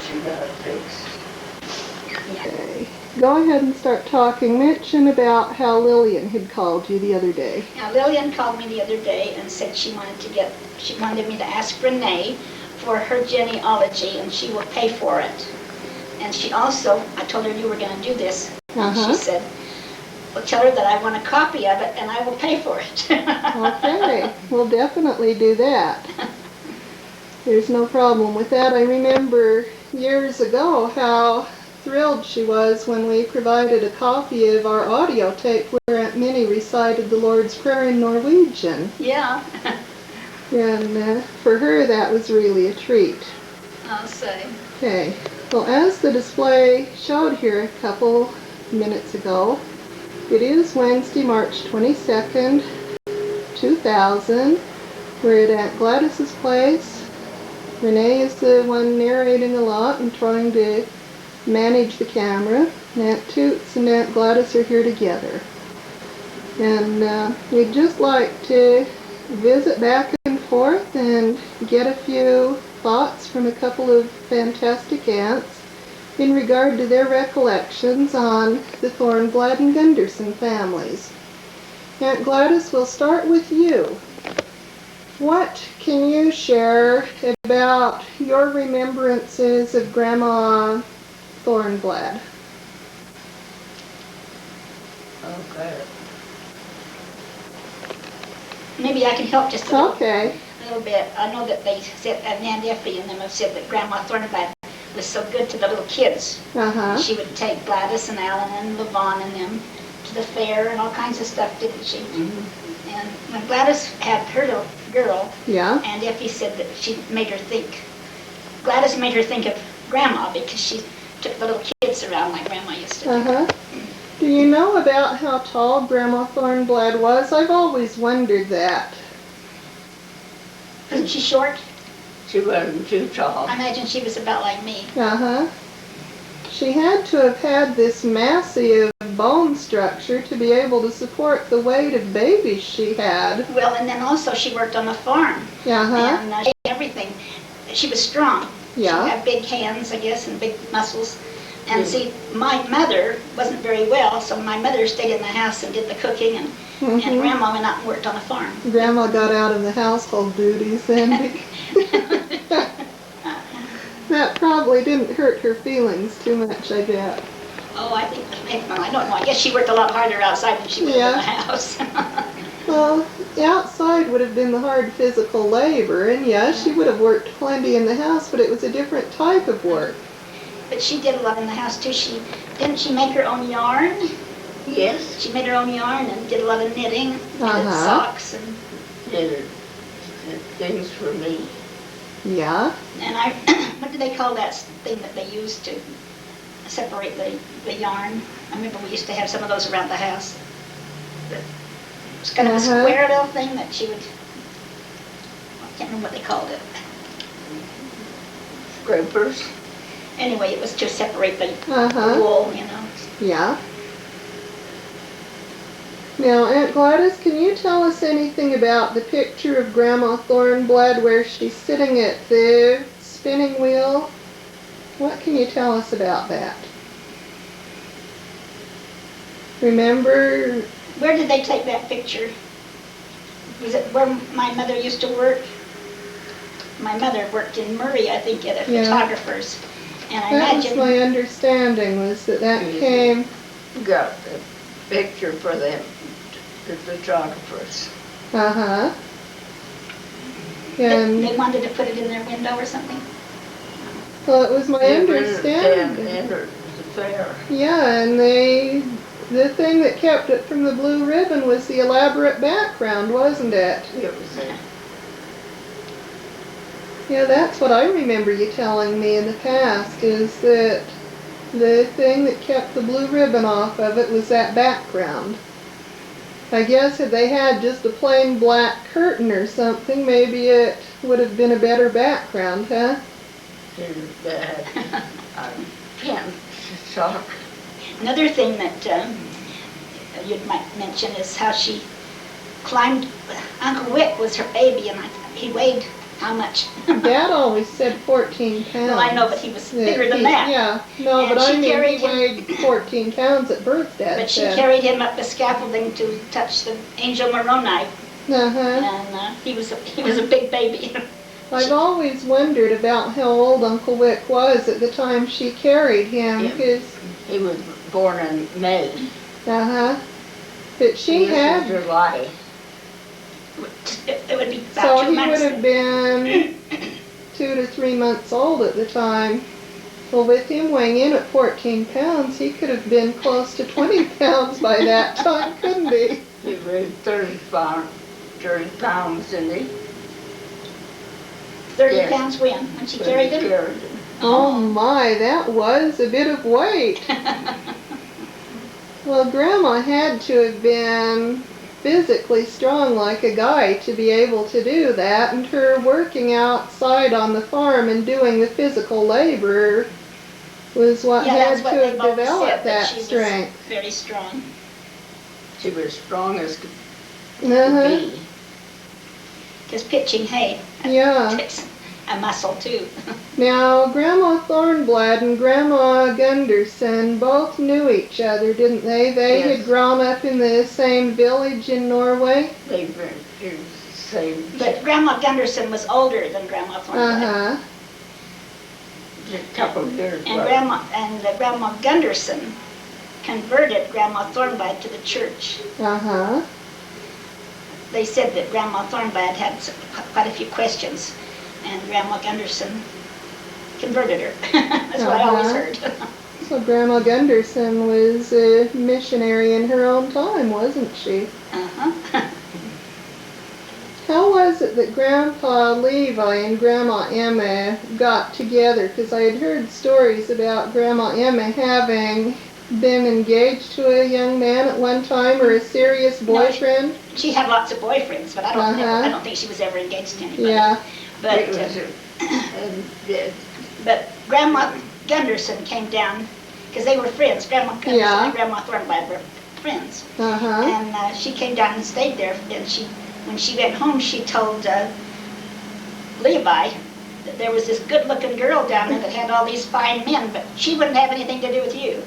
she got it fixed. Okay. Go ahead and start talking. Mention about how Lillian had called you the other day. Now, Lillian called me the other day and said she wanted me to ask Rene for her genealogy, and she will pay for it. And she also, I told her you were going to do this. She said, well, tell her that I want a copy of it and I will pay for it. Okay, we'll definitely do that. There's no problem with that. I remember years ago how thrilled she was when we provided a copy of our audio tape where Aunt Minnie recited the Lord's Prayer in Norwegian. Yeah. And for her that was really a treat. I'll say. Okay, well, as the display showed here a couple minutes ago, it is Wednesday, March 22nd, 2000. We're at Aunt Gladys's place. Rene is the one narrating a lot and trying to manage the camera. Aunt Toots and Aunt Gladys are here together. And we'd just like to visit back and forth and get a few thoughts from a couple of fantastic aunts in regard to their recollections on the Thornblad and Gunderson families. Aunt Gladys, we'll start with you. What can you share about your remembrances of Grandma Thornblad? Okay. Maybe I can help just a little bit. I know that they said, and Aunt Effie and them have said that Grandma Thornblad was so good to the little kids. She would take Gladys and Alan and Levon and them to the fair and all kinds of stuff, didn't she? And when Gladys had her little girl, Aunt Effie said that Gladys made her think of Grandma because she took the little kids around like Grandma used to do. Do you know about how tall Grandma Thornblad was? I've always wondered that. Wasn't she short? She wasn't too tall. I imagine she was about like me. She had to have had this massive bone structure to be able to support the weight of babies she had. Well, and then also she worked on the farm. And everything. She was strong. She had big hands, I guess, and big muscles. And see, my mother wasn't very well, so my mother stayed in the house and did the cooking, and Grandma went out and worked on the farm. Grandma got out of the household duties then. That probably didn't hurt her feelings too much, I bet. Oh, I don't know. I guess she worked a lot harder outside than she would in the house. Well, outside would have been the hard physical labor, and she would have worked plenty in the house, but it was a different type of work. But she did a lot in the house too. Didn't she make her own yarn? Yes. She made her own yarn and did a lot of knitting, knitted socks and knitted things for me. Yeah. And what do they call that thing that they used to separate the yarn? I remember we used to have some of those around the house. It was kind of a square little thing that she would, I can't remember what they called it. Scrapers. Anyway, it was to separate the wool, you know. Yeah. Now, Aunt Gladys, can you tell us anything about the picture of Grandma Thornblad where she's sitting at the spinning wheel? What can you tell us about that? Remember? Where did they take that picture? Was it where my mother used to work? My mother worked in Murray, I think, at a photographer's. And I imagine... That was my understanding, was that came... Got the picture for them, the photographers. And they wanted to put it in their window or something? Well, it was my understanding. Entered the fair. Yeah, and the thing that kept it from the blue ribbon was the elaborate background, wasn't it? It was it. Yeah, that's what I remember you telling me in the past, is that the thing that kept the blue ribbon off of it was that background. I guess if they had just a plain black curtain or something, maybe it would have been a better background, huh? It was bad. Pen sock. Another thing that you might mention is how she climbed. Uncle Wick was her baby, and he weighed How much? Dad always said 14 pounds. Well, I know, but he was bigger than that. Yeah, no, And but I she mean carried he him- weighed 14 pounds at birth, Dad But she said. carried him up the scaffolding to touch the angel Moroni, Uh-huh. and he was a big baby. I've always wondered about how old Uncle Wick was at the time she carried him, Yeah. because, He was born in May. uh-huh, but she This is had, July. It would be about so 2 he months. would have been 2 to 3 months old at the time. Well, with him weighing in at 14 pounds, he could have been close to 20 pounds by that time, couldn't he? He weighed 30 pounds, didn't he? 30 Yes. pounds when she carried him? Carried him. Oh my, that was a bit of weight. Well, Grandma had to have been physically strong like a guy to be able to do that, and her working outside on the farm and doing the physical labor was what Yeah, had that's to what they have both developed said, that she strength. was very strong. She was strong as could Uh-huh. be. Because pitching hay Yeah. takes a muscle too. Now, Grandma Thornblad and Grandma Gunderson both knew each other, didn't they? They Yes. had grown up in the same village in Norway. They were the same. But Grandma Gunderson was older than Grandma Thornblad. Uh-huh. Just a couple of years. And well, Grandma Gunderson converted Grandma Thornblad to the church. Uh-huh. They said that Grandma Thornblad had quite a few questions, and Grandma Gunderson converted her. That's what I always Uh-huh. heard. So Grandma Gunderson was a missionary in her own time, wasn't she? Uh-huh. How was it that Grandpa Levi and Grandma Emma got together? Because I had heard stories about Grandma Emma having been engaged to a young man at one time, or a serious boyfriend. She had lots of boyfriends, but I Uh-huh. don't think she was ever engaged to anybody. Yeah. But it was a- but Grandma Gunderson came down because they were friends. Grandma Gunderson Yeah. and Grandma Thornblad were friends, Uh-huh. and she came down and stayed there. And when she went home, she told Levi that there was this good-looking girl down there that had all these fine men, but she wouldn't have anything to do with you.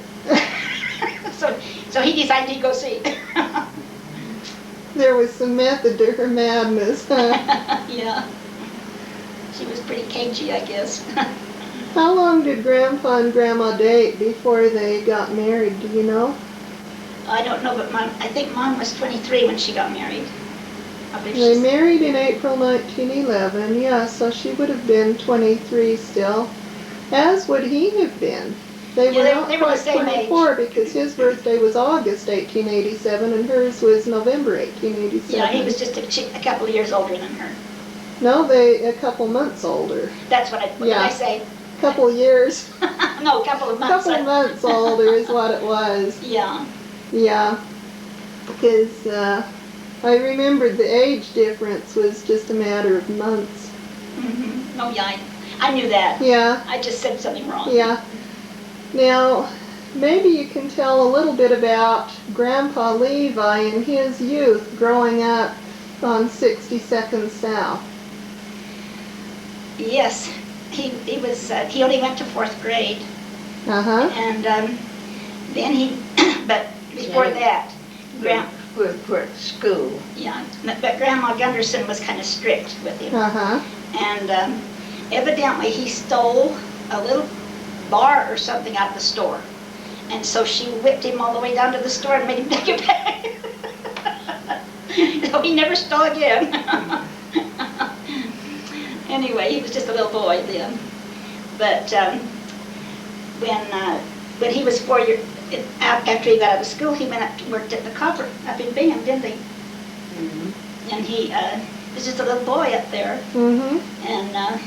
So he decided he'd go see. There was some method to her madness, huh? Yeah. She was pretty cagey, I guess. How long did Grandpa and Grandma date before they got married, do you know? I don't know, but I think Mom was 23 when she got married. I believe They she's- married in April 1911, yeah, so she would have been 23 still, as would he have been. They were Yeah, not they were the quite same 24 because his birthday was August 1887 and hers was November 1887. Yeah, he was just a couple of years older than her. No, they a couple months older. That's what did Yeah. I say? Couple years, No, a couple of months. couple months older is what it was. Yeah. Yeah, because I remembered the age difference was just a matter of months. Mm-hmm. Oh, yeah, I knew that. Yeah. I just said something wrong. Yeah. Now, maybe you can tell a little bit about Grandpa Levi and his youth growing up on 62nd South. Yes, he he only went to 4th grade, Uh-huh. and then but before Yeah. that, we quit school. yeah, but Grandma Gunderson was kind of strict with him. Uh-huh. And evidently he stole a little bar or something out of the store. And so she whipped him all the way down to the store and made him take it back. So he never stole again. Anyway, he was just a little boy then. But when he was 4 years, after he got out of school, he went up and worked at the copper up in Bingham, didn't he? Mm-hmm. And he was just a little boy up there. Mm-hmm. And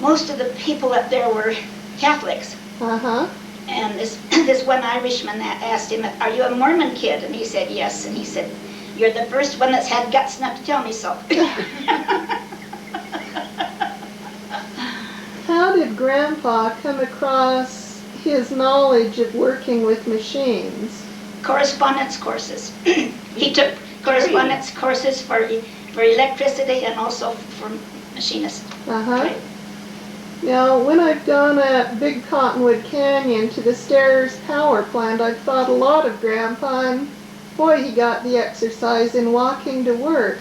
most of the people up there were Catholics. Uh-huh. And this one Irishman asked him, "Are you a Mormon kid?" And he said, "Yes." And he said, "You're the first one that's had guts enough to tell me so." How did Grandpa come across his knowledge of working with machines? Correspondence courses. He took correspondence courses for electricity and also for machinist. Uh-huh. Now, when I've gone up Big Cottonwood Canyon to the Stairs power plant, I've thought a lot of Grandpa, and boy, he got the exercise in walking to work.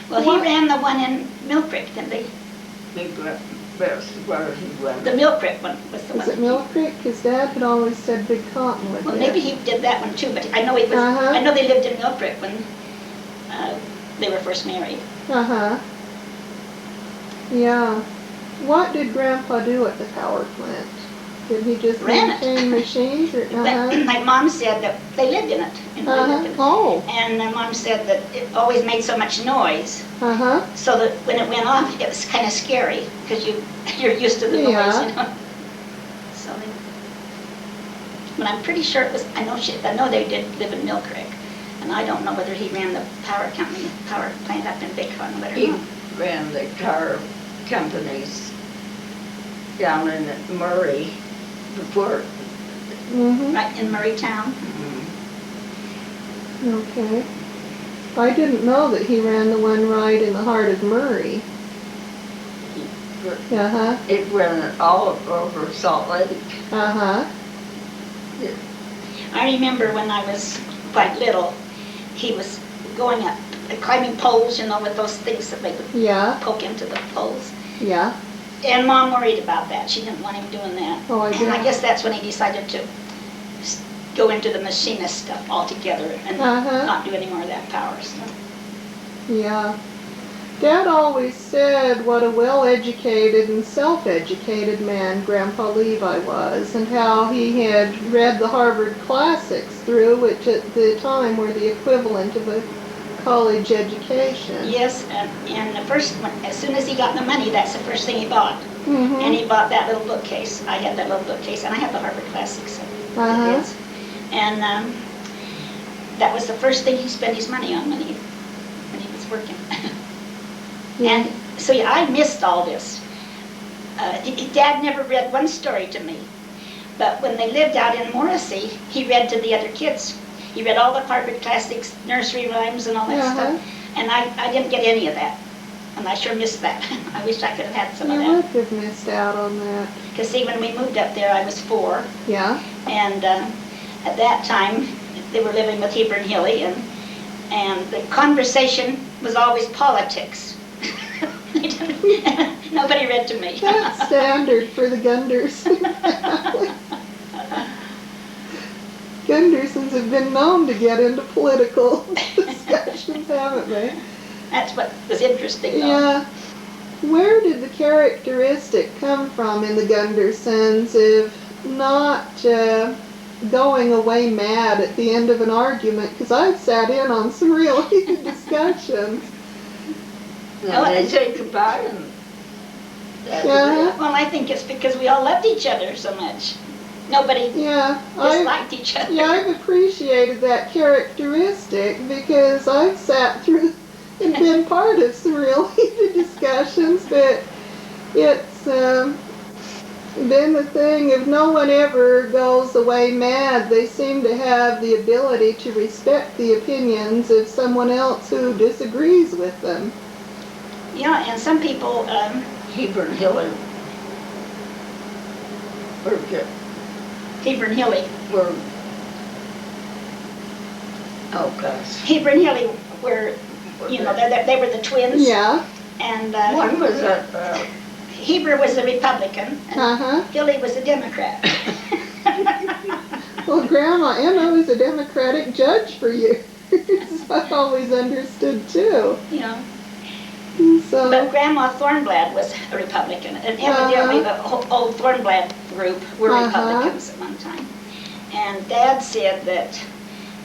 Well, he ran the one in Mill Creek, didn't he? That's where he went. The Mill Creek one was the one. Was it Mill Creek? His dad had always said Big Cottonwood. Well, maybe he did that one too, but I know he was. I know they lived in Mill Creek when they were first married. Uh-huh. Yeah. What did Grandpa do at the power plant? Did he just maintain machines? Or, My mom said that they lived in it. Oh. And my mom said that it always made so much noise. Uh-huh. So that when it went off, it was kind of scary because you're used to the noise, you know. So, but I'm pretty sure it was. I know they did live in Mill Creek, and I don't know whether he ran the power plant up in Big Cottonwood or not. He ran the car companies down in Murray before. Right in Murraytown. Okay. I didn't know that he ran the one right in the heart of Murray. It ran all over Salt Lake. I remember when I was quite little, he was going up, climbing poles, you know, with those things that they would poke into the poles. Yeah. And Mom worried about that. She didn't want him doing that. Oh, and I guess that's when he decided to go into the machinist stuff altogether and not do any more of that power stuff. Yeah. Dad always said what a well-educated and self-educated man Grandpa Levi was, and how he had read the Harvard classics through, which at the time were the equivalent of a college education. Yes, and the first one, as soon as he got the money, that's the first thing he bought. And he bought that little bookcase. I had that little bookcase, and I have the Harvard classics. So and that was the first thing he spent his money on when he was working. And so I missed all this. Dad never read one story to me, but when they lived out in Morrissey, he read to the other kids. He read all the Harvard classics, nursery rhymes, and all that stuff, and I didn't get any of that, and I sure missed that. I wish I could have had some of that. You would have missed out on that. Because see, when we moved up there, I was 4. Yeah. And at that time, they were living with Heber and Hilly, and the conversation was always politics. Nobody read to me. That's standard for the Gunderson family. Gundersons have been known to get into political discussions, haven't they? That's what was interesting, though. Yeah. Where did the characteristic come from in the Gundersons if not going away mad at the end of an argument? Because I've sat in on some real heated discussions. No, they say goodbye and Well, I think it's because we all loved each other so much. Nobody disliked each other. Yeah, I've appreciated that characteristic because I've sat through and been part of some real heated discussions, but it's been the thing of no one ever goes away mad. They seem to have the ability to respect the opinions of someone else who disagrees with them. Yeah, and some people... Heber and Hilly were good. Heber and Hilly were... Oh, gosh. Heber and Hilly were, you know, they were the twins. Yeah. And one was a... Heber was a Republican, and Hilly was a Democrat. Well, Grandma Emma was a Democratic judge for years. I always understood, too. Yeah. So. But Grandma Thornblad was a Republican, and evidently the old Thornblad group were Republicans at one time. And Dad said that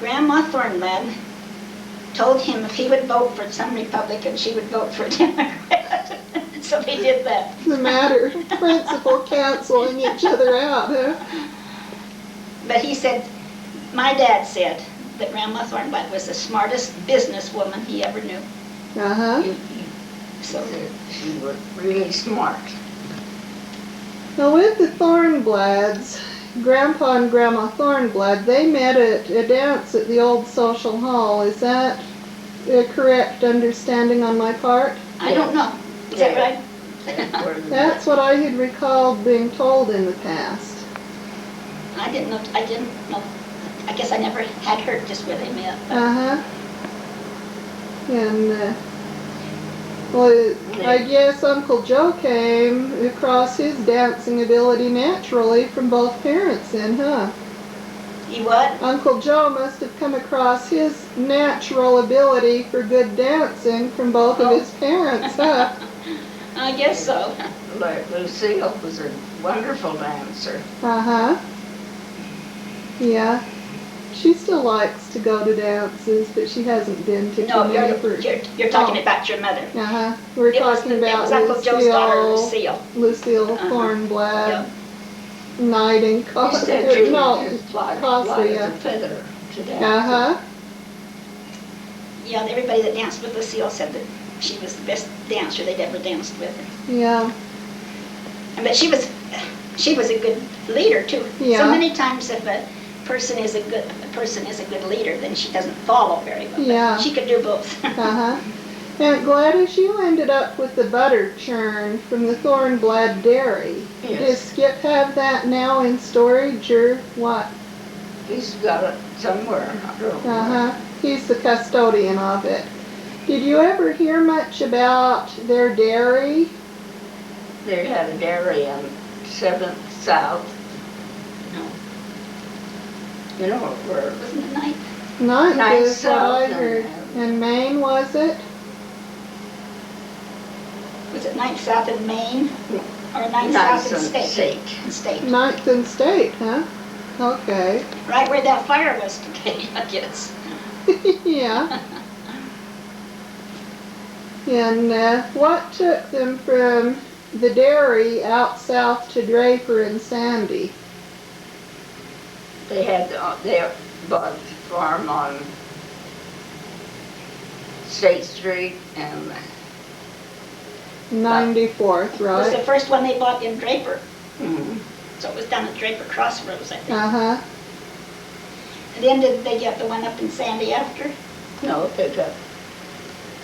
Grandma Thornblad told him if he would vote for some Republican, she would vote for a Democrat. So he did that. The matter of principle canceling each other out, huh? But he said, my dad said that Grandma Thornblad was the smartest businesswoman he ever knew. So she was really smart. Now with the Thornblads, Grandpa and Grandma Thornblad, they met at a dance at the old social hall. Is that a correct understanding on my part? I don't know. Is that right? That's what I had recalled being told in the past. I didn't know. I guess I never had heard just where they met. And well, I guess Uncle Joe came across his dancing ability naturally from both parents then, huh? He what? Uncle Joe must have come across his natural ability for good dancing from both of his parents, huh? I guess so. Like Lucille was a wonderful dancer. Yeah. She still likes to go to dances, but she hasn't been to No, too many. you're talking about your mother. We're talking about it was Uncle Joe's daughter, Lucille. Lucille Thornblad. Yep. Knight in Costly. No, Costly. A feather to dance. Yeah, everybody that danced with Lucille said that she was the best dancer they'd ever danced with. Yeah. But she was a good leader too. Yeah. So many times if a person is a good leader, then she doesn't follow very well. Yeah. But she could do both. Aunt Gladys, you ended up with the butter churn from the Thornblad Dairy. Yes. Does Skip have that now in storage or what? He's got it somewhere. I don't know. He's the custodian of it. Did you ever hear much about their dairy? They had a dairy in 7th South. No. You know where? Wasn't it 9th? Ninth is what South I heard. In Maine, was it? Was it 9th South in Maine? Or 9th South in State? 9th and State, huh? Okay. Right where that fire was today, I guess. Yeah. And what took them from the dairy out south to Draper and Sandy? They bought a farm on State Street and 94th, It was right? the first one they bought in Draper. mhm. So it was down at Draper Crossroads, I think. Uh-huh. And then did they get the one up in Sandy after? No, they got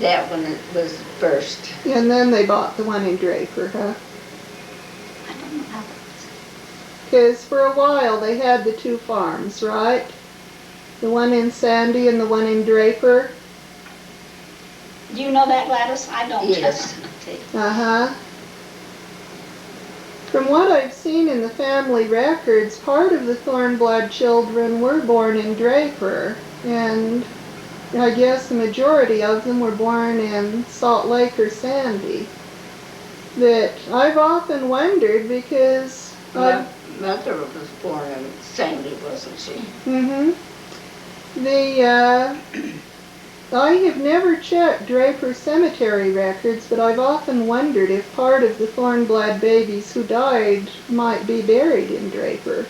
that one was first. And then they bought the one in Draper, huh? I don't know how that was. Because for a while they had the two farms, right? The one in Sandy and the one in Draper. Do you know that, Gladys? I don't. Yes. Okay. From what I've seen in the family records, part of the Thornblad children were born in Draper, and I guess the majority of them were born in Salt Lake or Sandy. But I've often wondered because My mother was born in Sandy, wasn't she? I have never checked Draper Cemetery records, but I've often wondered if part of the Thornblad babies who died might be buried in Draper.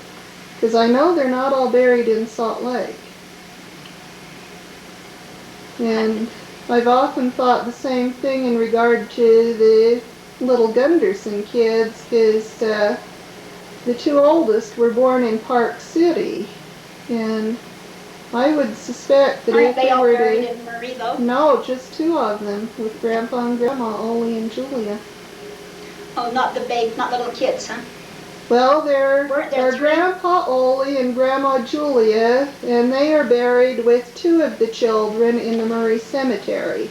Because I know they're not all buried in Salt Lake. And I've often thought the same thing in regard to the little Gunderson kids, because the two oldest were born in Park City. And I would suspect that Aren't if they all were buried to... in Murray, though? No, just two of them, with Grandpa and Grandma, Ole and Julia. Oh, not the little kids, huh? Well, they're three? Grandpa Ole and Grandma Julia, and they are buried with two of the children in the Murray Cemetery.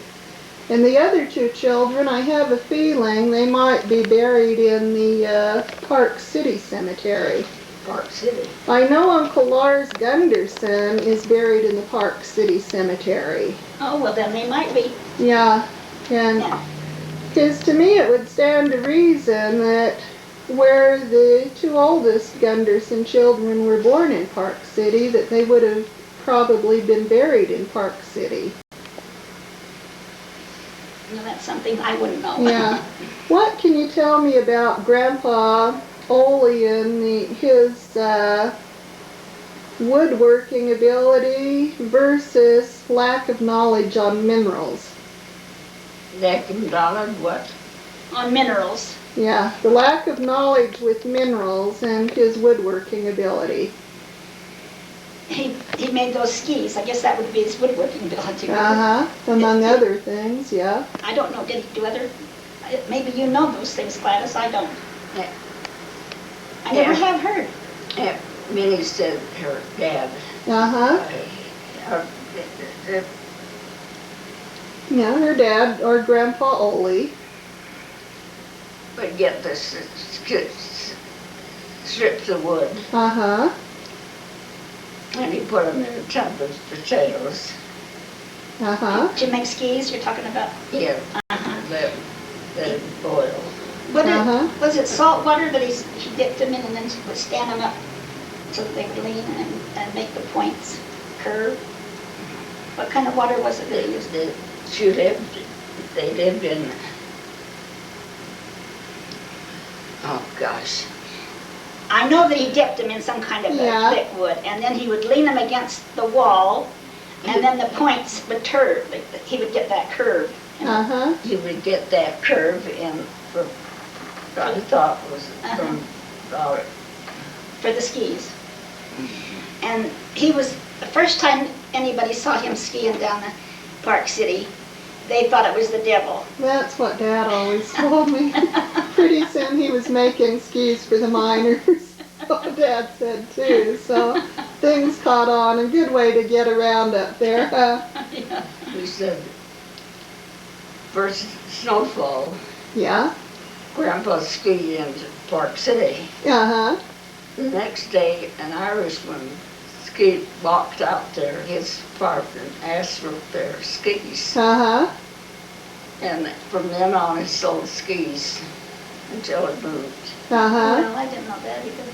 And the other two children, I have a feeling they might be buried in the Park City Cemetery. Park City. I know Uncle Lars Gunderson is buried in the Park City Cemetery. Oh, well, then they might be. Yeah, and because to me it would stand to reason that where the two oldest Gunderson children were born in Park City, that they would have probably been buried in Park City. No, that's something I wouldn't know. Yeah. What can you tell me about Grandpa Ole and his woodworking ability versus lack of knowledge on minerals? Lack of knowledge, what? On minerals. Yeah, the lack of knowledge with minerals and his woodworking ability. He made those skis. I guess that would be his woodworking ability. Among other things, yeah. I don't know. Did he do other? maybe you know those things, Gladys, I don't. Yeah. I never have heard. Yeah, Minnie said her dad. Uh-huh. Yeah, her dad, or Grandpa Ole. Would get the strips of wood. Uh-huh. And he put them in a tub of potatoes. Uh-huh. Did you make skis you're talking about? Yeah, let it boil. Was it salt water that he dipped them in and then would stand them up so that they would lean and make the points curve? What kind of water was it that he used? They lived in, oh gosh. I know that he dipped them in some kind of a thick wood, and then he would lean them against the wall, and then the points would turn. He would get that curve. Uh-huh. He would get that curve in, I thought was from for the skis. And he was, the first time anybody saw him skiing down the Park City, they thought it was the devil. That's what Dad always told me. Pretty soon he was making skis for the miners. Dad said too, so things caught on. A good way to get around up there. Yeah. He said, first snowfall, Yeah? Grandpa skied into Park City. Uh-huh. The next day, an Irishman walked out there, his partner, and asked for their skis. Uh-huh. And from then on, he sold skis until he moved. Uh-huh. Well, I didn't know that either.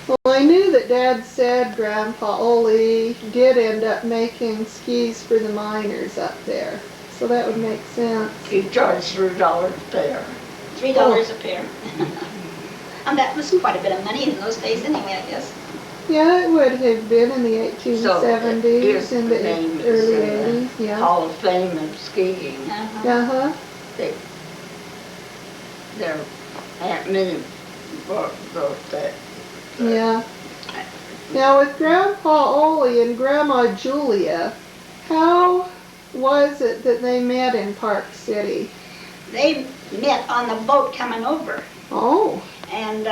Well, I knew that Dad said Grandpa Ole did end up making skis for the miners up there. So that would make sense. He charged $3 a pair. $3 a pair. And that was quite a bit of money in those days anyway, I guess. Yeah, it would have been in the 1870s, in the early 80s, yeah. Hall of Fame of skiing. Uh-huh. Their Aunt Minnie wrote that. Yeah. Now with Grandpa Ole and Grandma Julia, how was it that they met in Park City? They met on the boat coming over. Oh. And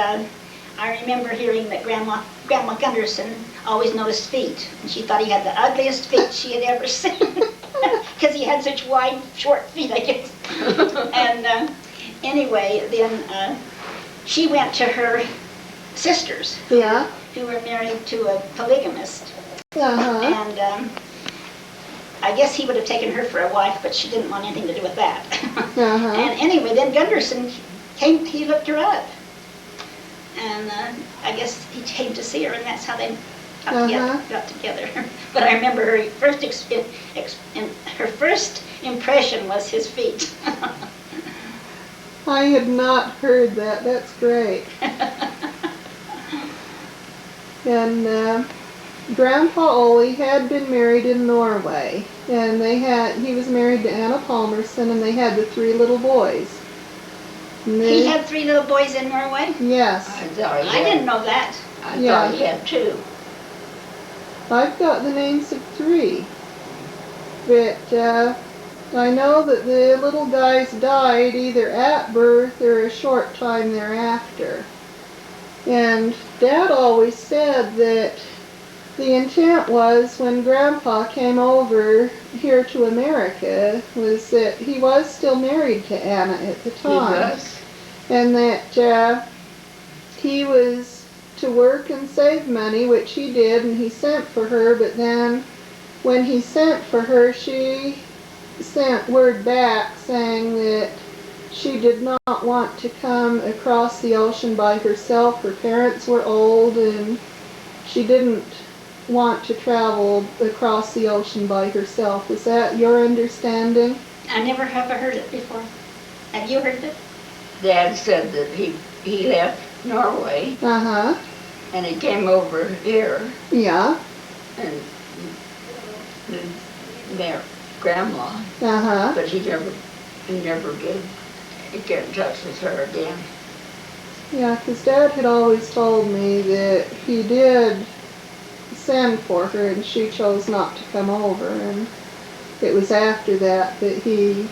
I remember hearing that Grandma Gunderson always noticed feet. And she thought he had the ugliest feet she had ever seen. Because he had such wide, short feet, I guess. And anyway, then she went to her sisters. Yeah. Who were married to a polygamist. Uh-huh. And I guess he would have taken her for a wife, but she didn't want anything to do with that. Uh-huh. And anyway, then Gunderson came, he looked her up. And I guess he came to see her, and that's how they got together. But I remember her first impression was his feet. I had not heard that. That's great. And Grandpa Ole had been married in Norway, and he was married to Anna Palmerson, and they had the 3 little boys. He had 3 little boys in Norway? Yes. I didn't know that. I thought he had 2. I've got the names of 3. But I know that the little guys died either at birth or a short time thereafter. And Dad always said that the intent was, when Grandpa came over here to America, was that he was still married to Anna at the time. He was. And that he was to work and save money, which he did, and he sent for her, but then when he sent for her, she sent word back saying that she did not want to come across the ocean by herself. Her parents were old, and she didn't want to travel across the ocean by herself. Was that your understanding? I never have heard it before. Have you heard it? Dad said that he left Norway. Uh-huh. And he came over here. Yeah. And met Grandma. Uh-huh. But he never did get in touch with her again. Yeah, because Dad had always told me that he did send for her and she chose not to come over, and it was after that that he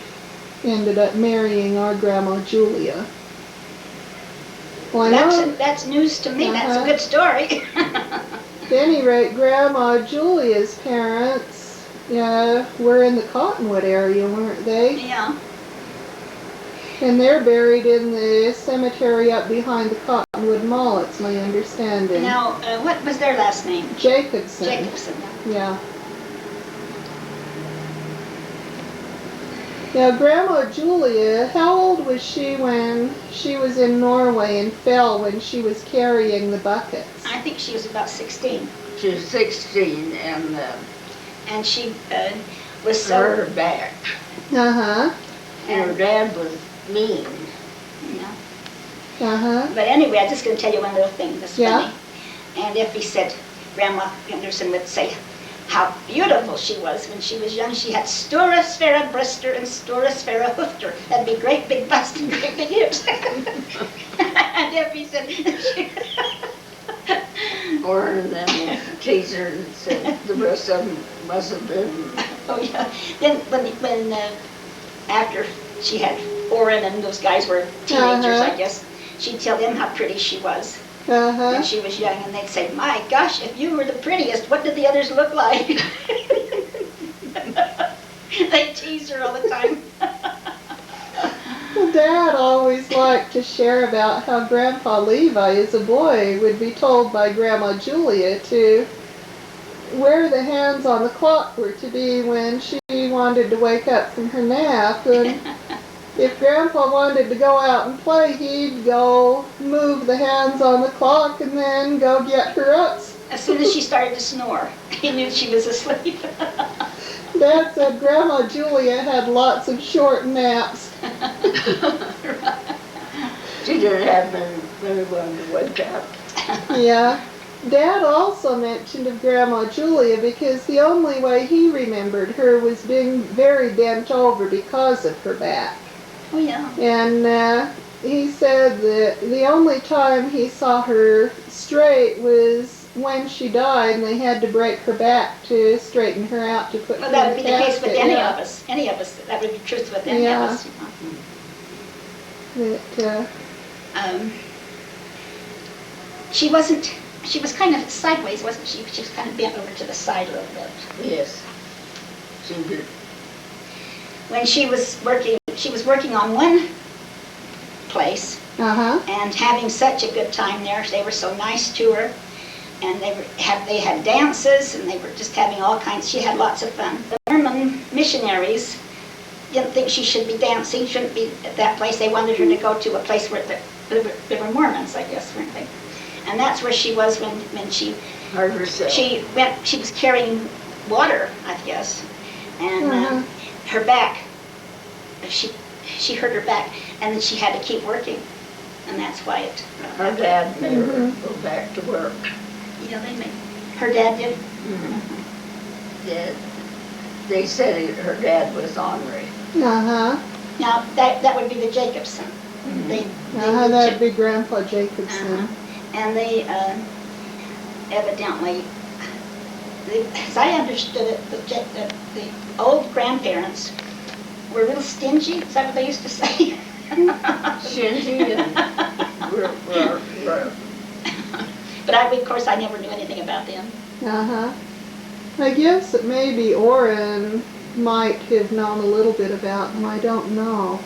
ended up marrying our Grandma Julia. Well, that's news to me. That's a good story. At any rate, Grandma Julia's parents were in the Cottonwood area, weren't they? Yeah. And they're buried in the cemetery up behind the Cottonwood Mall, it's my understanding. Now, what was their last name? Jacobson. Jacobson. Yeah. Now, Grandma Julia, how old was she when she was in Norway and fell when she was carrying the buckets? I think she was about 16. She was 16 and she was so... her back. Uh-huh. And her dad was mean. Yeah. Uh-huh. But anyway, I'm just going to tell you one little thing that's Yeah. funny. And if he said, Grandma Knudsen would say how beautiful she was when she was young. She had stora sfera brister and stora sfera hoofter. That'd be great big bust and great big hips. And if he said... Or then teased her and said the rest of them must have been... Oh, yeah. Then when after she had Orrin and those guys were teenagers, I guess, she'd tell them how pretty she was when she was young, and they'd say, my gosh, if you were the prettiest, what did the others look like? They tease her all the time. Well, Dad always liked to share about how Grandpa Levi, as a boy, would be told by Grandma Julia to where the hands on the clock were to be when she wanted to wake up from her nap. And if Grandpa wanted to go out and play, he'd go move the hands on the clock and then go get her up. As soon as she started to snore, he knew she was asleep. Dad said Grandma Julia had lots of short naps. She didn't have many one to wake up. Yeah. Dad also mentioned of Grandma Julia because the only way he remembered her was being very bent over because of her back. Oh, yeah. And he said that the only time he saw her straight was when she died and they had to break her back to straighten her out to put her in the Well, that would be the case with any casket. of us. Any of us. That would be true with any of us. She was kind of sideways, wasn't she? She was kind of bent over to the side a little bit. Yes. She did. When she was working on one place and having such a good time there. They were so nice to her, and they had dances, and they were just having all kinds. She had lots of fun. The Mormon missionaries didn't think she should be dancing, shouldn't be at that place. They wanted her to go to a place where there were Mormons, I guess, weren't they? And that's where she was when she hurt herself. She was carrying water, I guess, and her back. She hurt her back, and then she had to keep working, and that's why it. Her dad made her go back to work. Yeah, her dad did. Yeah. They said her dad was ornery. Now that would be the Jacobson. That'd be Grandpa Jacobson. And they evidently, as I understood it, the old grandparents were a little stingy. Is that what they used to say? Stingy and But of course, I never knew anything about them. I guess that maybe Orrin might have known a little bit about them. I don't know.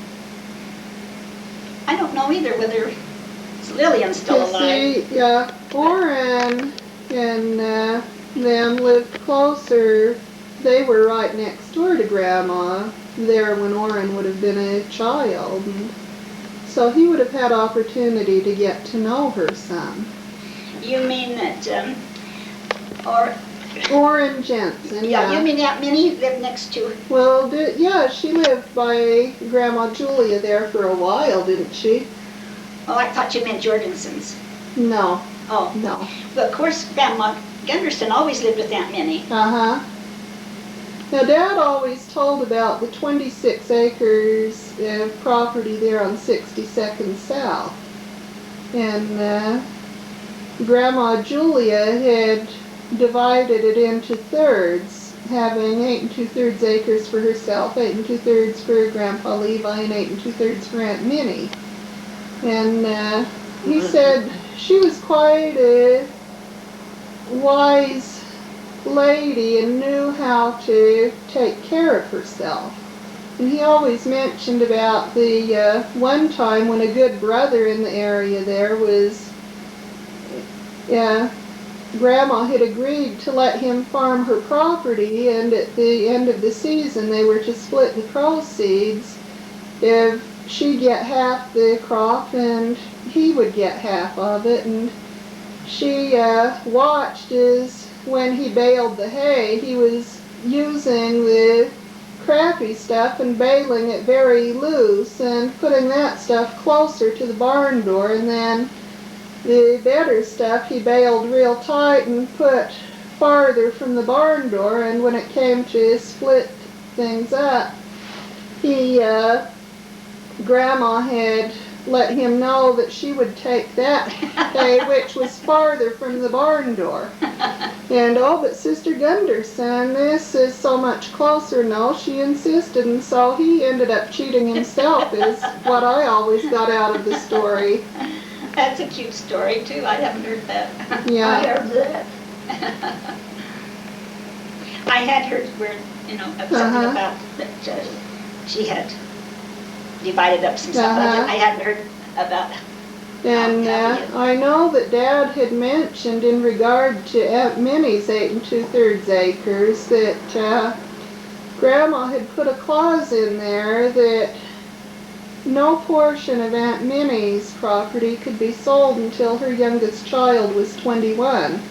I don't know either whether Lillian's still alive. See, yeah, Orrin and them lived closer. They were right next door to Grandma there when Orrin would have been a child. And so he would have had opportunity to get to know her some. You mean that, Orrin Jensen, yeah. You mean Aunt Minnie lived next to her? Well, yeah, she lived by Grandma Julia there for a while, didn't she? Oh, I thought you meant Jorgensen's. No. Oh. No. Well, of course, Grandma Gunderson always lived with Aunt Minnie. Now, Dad always told about the 26 acres of property there on 62nd South. And Grandma Julia had divided it into thirds having 8 2/3 acres for herself, 8 2/3 for Grandpa Levi, and 8 2/3 for Aunt Minnie. And he said she was quite a wise lady and knew how to take care of herself. And he always mentioned about the one time when a good brother in the area there was, Grandma had agreed to let him farm her property, and at the end of the season they were to split the proceeds. If she'd get half the crop and he would get half of it, and she watched as when he baled the hay, he was using the crappy stuff and baling it very loose and putting that stuff closer to the barn door, and then the better stuff he baled real tight and put farther from the barn door. And when it came to split things up, Grandma had let him know that she would take that hay which was farther from the barn door. And oh, but Sister Gunderson, this is so much closer. No, she insisted, and so he ended up cheating himself is what I always got out of the story. That's a cute story too. I haven't heard that. Yeah. I heard that. I had heard where, something about that she had divided up some stuff. I hadn't heard about. And I know that Dad had mentioned in regard to Aunt Minnie's 8 2/3 acres that Grandma had put a clause in there that no portion of Aunt Minnie's property could be sold until her youngest child was 21.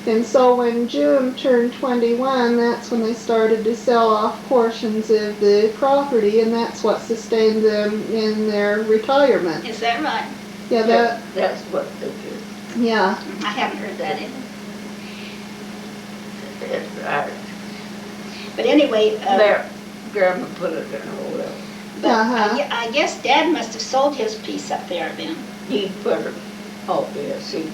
And so when June turned 21, that's when they started to sell off portions of the property, and that's what sustained them in their retirement. Is that right? Yeah, that's what they do. Yeah. I haven't heard that either. It's right. But anyway, There, Grandma put it in her will. but I guess Dad must have sold his piece up there then. He put it, oh yes, he,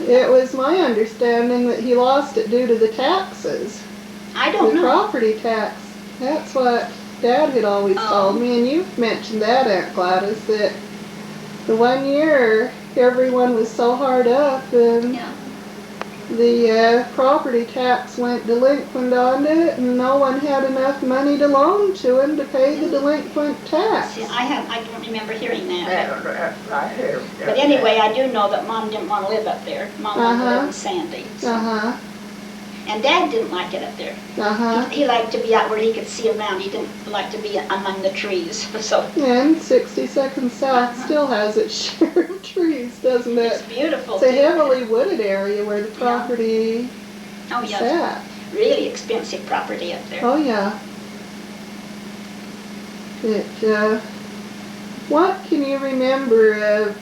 It was my understanding that he lost it due to the taxes. I don't The know. property tax. That's what Dad had always told me, and you've mentioned that, Aunt Gladys, that the one year everyone was so hard up and Yeah. the property tax went delinquent on it, and no one had enough money to loan to him to pay the delinquent tax. See, I don't remember hearing that. I hear. But anyway, I do know that Mom didn't want to live up there. Mom wanted to live in Sandy. So. And Dad didn't like it up there. He liked to be out where he could see around. He didn't like to be among the trees. So. And 62nd South still has its share of trees, doesn't it? It's beautiful. It's a heavily wooded area where the property sat. Really expensive property up there. Oh yeah. What can you remember of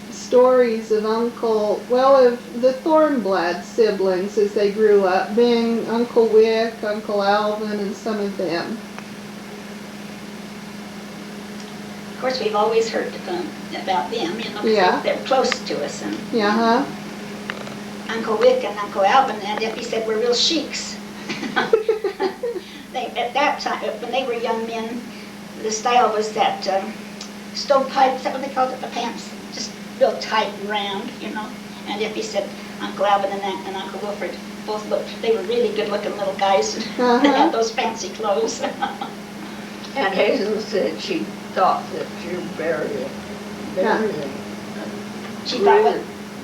stories of of the Thornblad siblings as they grew up, being Uncle Wick, Uncle Alvin, and some of them? Of course, we've always heard about them, 'cause they're close to us. And Uncle Wick and Uncle Alvin and Effie said we're real sheiks. At that time, when they were young men, the style was that stovepipe, is that what they called it, the pants? Just real tight and round, And Effie said Uncle Alvin and Uncle Wilfred both they were really good-looking little guys. They had those fancy clothes. And Hazel said she thought that you're burying. She thought what?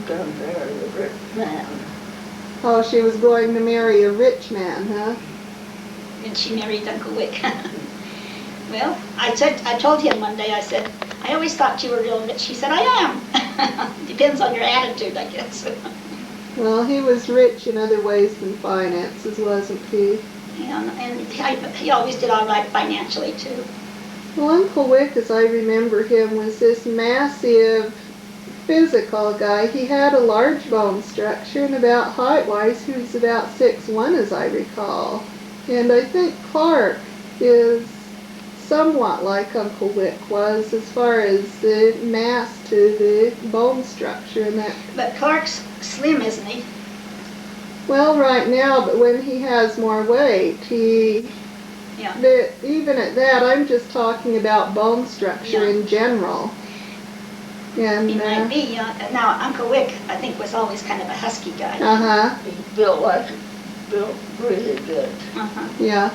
Gonna marry a rich man. Oh, she was going to marry a rich man, huh? And she married Uncle Wick. Well, I told him one day, I said, I always thought you were real rich. He said, I am. Depends on your attitude, I guess. Well, he was rich in other ways than finances, wasn't he? Yeah, and he always did all right financially, too. Well, Uncle Wick, as I remember him, was this massive physical guy. He had a large bone structure, and about height-wise, he was about 6'1", as I recall. And I think Clark is somewhat like Uncle Wick was as far as the mass to the bone structure and that. But Clark's slim, isn't he? Well, right now, but when he has more weight, even at that, I'm just talking about bone structure in general. And, he might be, Now, Uncle Wick, I think, was always kind of a husky guy. He built really good. Yeah.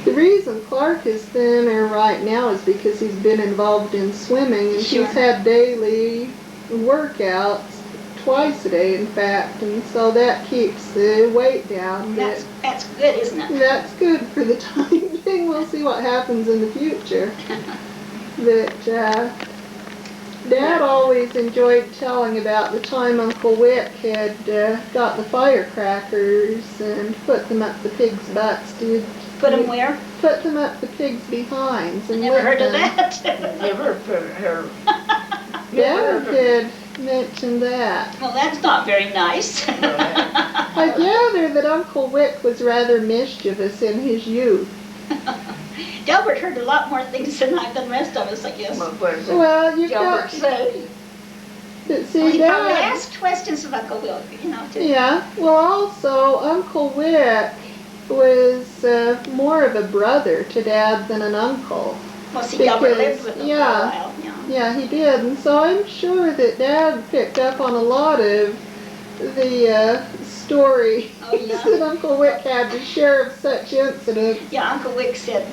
The reason Clark is thinner right now is because he's been involved in swimming, and he's had daily workouts, twice a day in fact, and so that keeps the weight down. That's good, isn't it? That's good for the time being. We'll see what happens in the future. But Dad always enjoyed telling about the time Uncle Wick had got the firecrackers and put them up the pigs' butts. Put them where? Put them up the pigs' behinds. And never heard of that. Never heard. Dad had mentioned that. Well, that's not very nice. I gather that Uncle Wick was rather mischievous in his youth. Delbert heard a lot more things than the rest of us, I guess. Well, you've got to say. But see, he Dad, probably asked questions of Uncle Will, too. Yeah. Well, also, Uncle Wick was more of a brother to Dad than an uncle. Well, see, Delbert lived with him for a while. Yeah, he did. And so I'm sure that Dad picked up on a lot of the story that Uncle Wick had to share of such incidents. Yeah, Uncle Wick said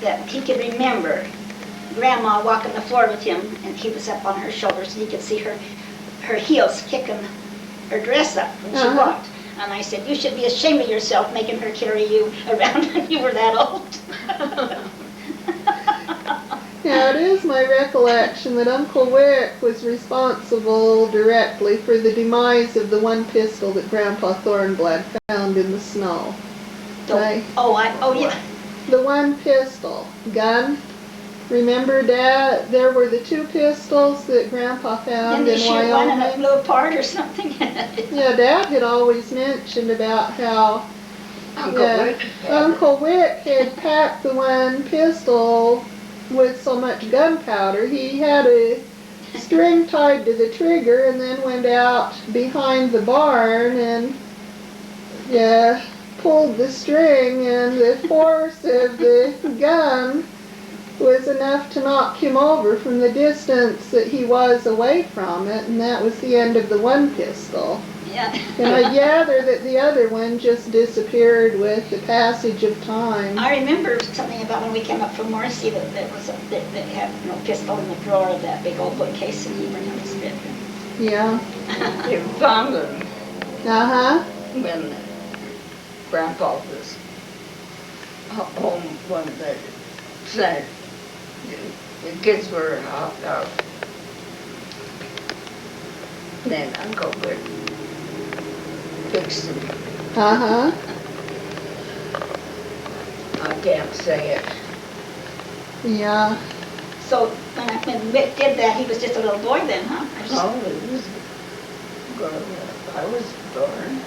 that he could remember Grandma walking the floor with him, and he was up on her shoulders, and he could see her heels kicking her dress up when she walked. And I said, you should be ashamed of yourself making her carry you around when you were that old. Yeah, it is my recollection that Uncle Wick was responsible directly for the demise of the one pistol that Grandpa Thornblad found in the snow. Yeah. The one pistol. Gun. Remember, Dad, there were the two pistols that Grandpa found in Wyoming. Didn't he shoot one and it blew apart or something? Yeah, Dad had always mentioned about how Uncle Wick had packed the one pistol with so much gunpowder. He had a string tied to the trigger and then went out behind the barn and pulled the string, and the force of the gun was enough to knock him over from the distance that he was away from it, and that was the end of the one pistol. Yeah. And I gather that the other one just disappeared with the passage of time. I remember something about when we came up from Morrissey that had no pistol in the drawer of that big old bookcase in Abraham's bedroom. Yeah. They found them when Grandpa was home one day. Said the kids were out. Then Uncle Wick fixed them. I can't say it. Yeah. So when Wick did that, he was just a little boy then, huh? I was born.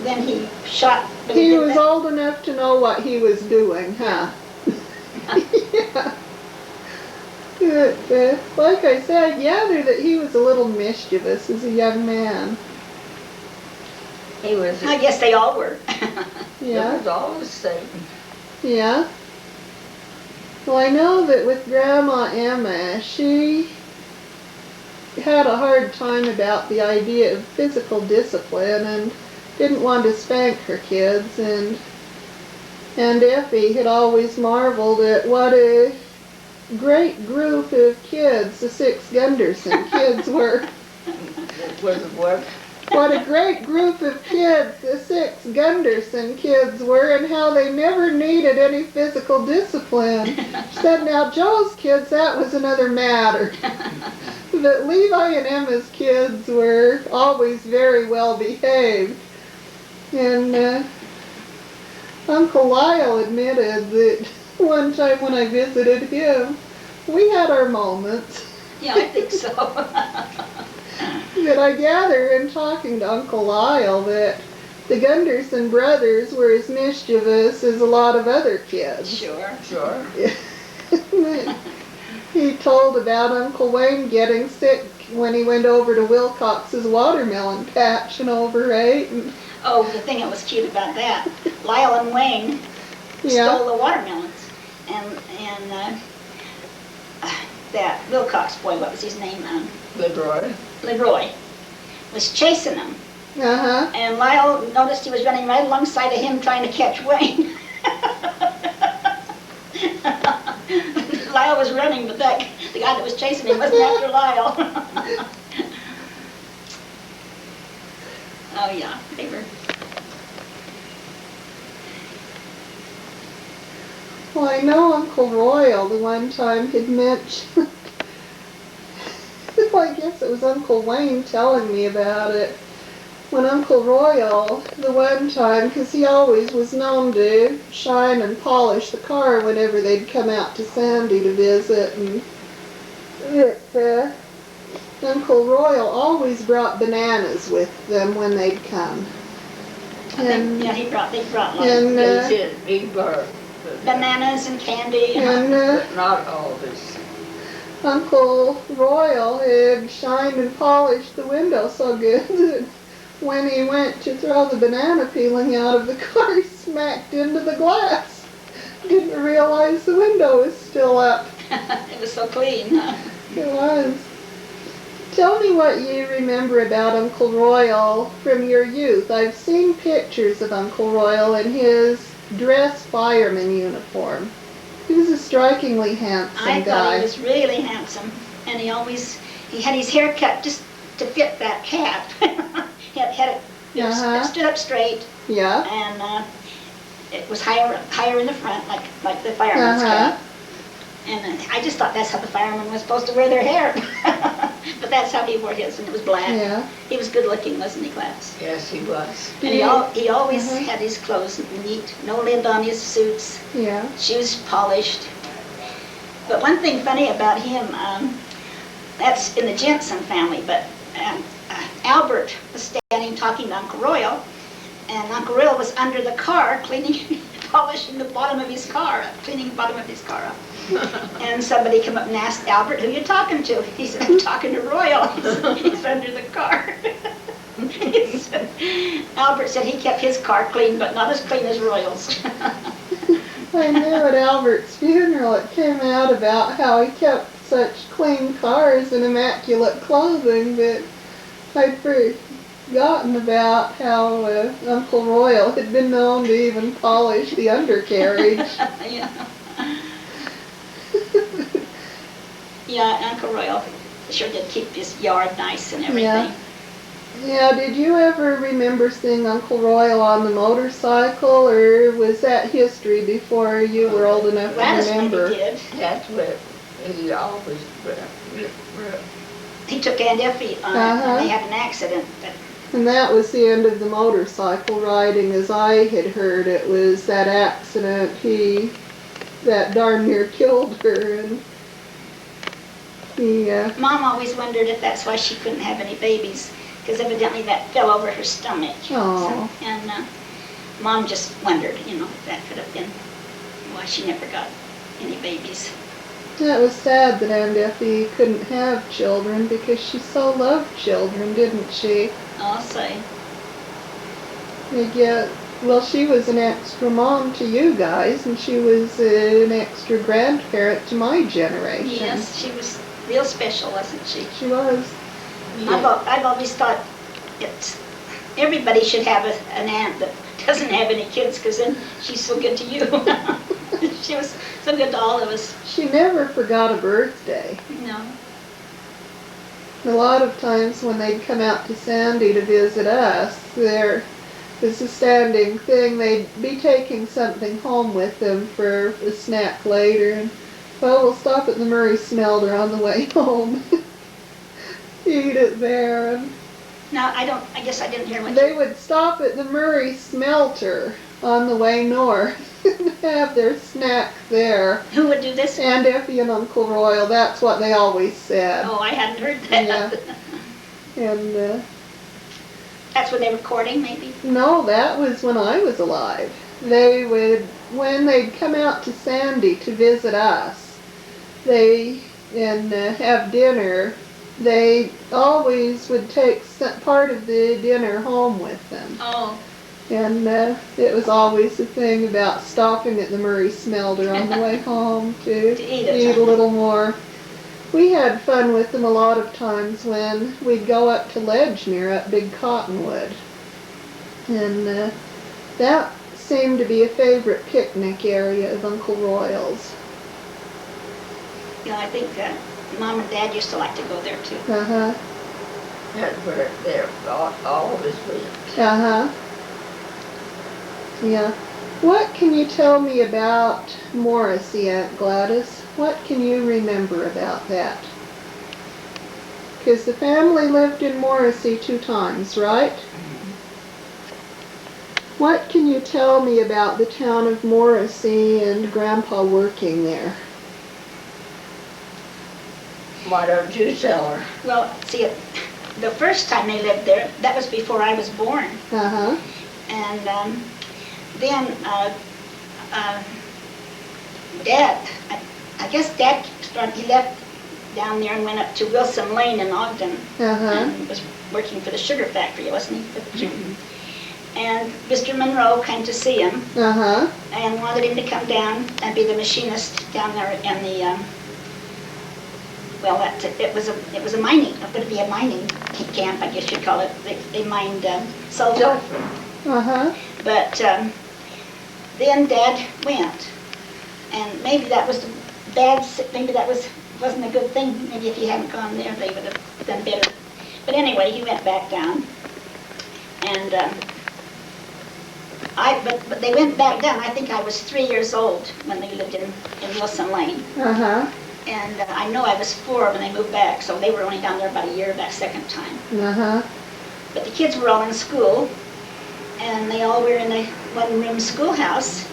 Then he shot. He was old enough to know what he was doing, huh? Yeah. But, like I said, I gather that he was a little mischievous as a young man. He was. I guess they all were. Yeah. It was always Satan. Yeah. Well, I know that with Grandma Emma, she had a hard time about the idea of physical discipline and didn't want to spank her kids, and Effie had always marveled at what a great group of kids the 6 Gunderson kids were. What? What a great group of kids the 6 Gunderson kids were, and how they never needed any physical discipline. She said, now Joe's kids, that was another matter. But Levi and Emma's kids were always very well behaved. And Uncle Lyle admitted that one time when I visited him, we had our moments. Yeah, I think so. But I gather in talking to Uncle Lyle that the Gunderson brothers were as mischievous as a lot of other kids. Sure. He told about Uncle Wayne getting sick when he went over to Wilcox's watermelon patch and overate. And oh, the thing that was cute about that, Lyle and Wayne stole the watermelons, and that Wilcox boy, what was his name? Leroy was chasing them. And Lyle noticed he was running right alongside of him trying to catch Wayne. Lyle was running, but the guy that was chasing him wasn't after Lyle. Oh yeah, they were. Well, I know Uncle Royal the one time had mentioned, well, I guess it was Uncle Wayne telling me about it. When Uncle Royal, the one time, because he always was known to shine and polish the car whenever they'd come out to Sandy to visit, and Uncle Royal always brought bananas with them when they'd come. And they brought He brought bananas and candy. but not all this. Uncle Royal had shined and polished the window so good that when he went to throw the banana peeling out of the car, he smacked into the glass. Didn't realize the window was still up. It was so clean. It was. Tell me what you remember about Uncle Royal from your youth. I've seen pictures of Uncle Royal in his dress fireman uniform. He was a strikingly handsome guy. I thought he was really handsome, and he had his hair cut just to fit that cap. He had it stood up straight. Yeah. And it was higher in the front, like the fireman's cap. And I just thought that's how the firemen were supposed to wear their hair. But that's how he wore his, and it was black. Yeah. He was good looking, wasn't he, Gladys? Yes, he was. And he always had his clothes neat, no lid on his suits. Yeah. Shoes polished. But one thing funny about him, that's in the Jensen family, but Albert was standing talking to Uncle Royal, and Uncle Royal was under the car cleaning, polishing the bottom of his car up, cleaning the bottom of his car up. And somebody came up and asked Albert, who you talking to? He said, I'm talking to Royal. He's under the car. Albert said he kept his car clean, but not as clean as Royal's. I knew at Albert's funeral it came out about how he kept such clean cars and immaculate clothing, but I'd forgotten about how Uncle Royal had been known to even polish the undercarriage. Yeah. Yeah, Uncle Royal sure did keep his yard nice and everything. Yeah, did you ever remember seeing Uncle Royal on the motorcycle, or was that history before you were old enough to remember? Gladys maybe did. That's what he always He took Aunt Effie on it, and they had an accident. But and that was the end of the motorcycle riding, as I had heard. It was that accident that darn near killed her, and Mom always wondered if that's why she couldn't have any babies, because evidently that fell over her stomach. Oh. So, and Mom just wondered, if that could have been why she never got any babies. That was sad that Aunt Effie couldn't have children, because she so loved children, didn't she? I'll say. Well, she was an extra mom to you guys, and she was an extra grandparent to my generation. Yes, she was real special, wasn't she? She was. Yeah. I've always thought everybody should have an aunt that doesn't have any kids, because then she's so good to you. She was so good to all of us. She never forgot a birthday. No. A lot of times when they'd come out to Sandy to visit us, there was a standing thing. They'd be taking something home with them for a snack later, and we'll stop at the Murray Smelter on the way home. Eat it there. And no, I guess I didn't hear what they would stop at the Murray Smelter on the way north and have their snack there. Who would do this? Aunt Effie and Uncle Royal. That's what they always said. Oh, I hadn't heard that. Yeah. And that's when they were courting, maybe? no, that was when I was alive. When they'd come out to Sandy to visit us, and have dinner they always would take part of the dinner home with them. Oh. And it was always a thing about stopping at the Murray Smelter on the way home to eat a little more. We had fun with them a lot of times when we'd go up to Ledgmere up Big Cottonwood. And that seemed to be a favorite picnic area of Uncle Royal's. You know, I think Mom and Dad used to like to go there too. Uh-huh. That's where they're always went. Uh-huh. Yeah. What can you tell me about Morrissey, Aunt Gladys? What can you remember about that? Because the family lived in Morrissey 2 times, right? What can you tell me about the town of Morrissey and Grandpa working there? Why don't you tell her? Well, see, the first time they lived there, that was before I was born. Uh-huh. And then Dad, I guess Dad he left down there and went up to Wilson Lane in Ogden. Uh-huh. And was working for the sugar factory, wasn't he? And Mr. Monroe came to see him. Uh-huh. And wanted him to come down and be the machinist down there in the well, it was a mining. It would be a mining camp, I guess you'd call it. They mined sulfur. Uh-huh. But then Dad went, and maybe that was bad. Maybe that wasn't a good thing. Maybe if he hadn't gone there, they would have done better. But anyway, he went back down, and but they went back down. I think I was 3 years old when they lived in Wilson Lane. Uh-huh. And I know I was 4 when they moved back, so they were only down there about a year that second time. Uh-huh. But the kids were all in school, and they all were in a one-room schoolhouse.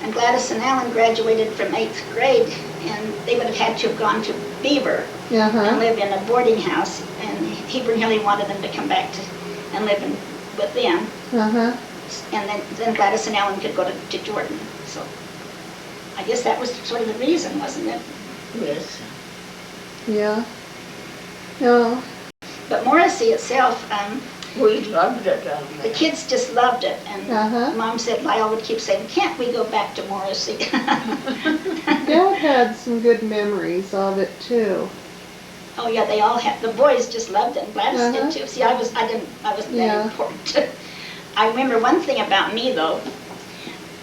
And Gladys and Alan graduated from 8th grade, and they would have had to have gone to Beaver and live in a boarding house. And Heber Hilly wanted them to come back and live with them. Uh-huh. And then Gladys and Alan could go to Jordan. So I guess that was sort of the reason, wasn't it? Yes. Yeah. No. But Morrissey itself, we loved it down there. the kids just loved it. And Mom said, Lyle would keep saying, can't we go back to Morrissey? Dad had some good memories of it too. Oh yeah, they all had. The boys just loved it. And Gladys did too. See, I wasn't that important. I remember one thing about me though.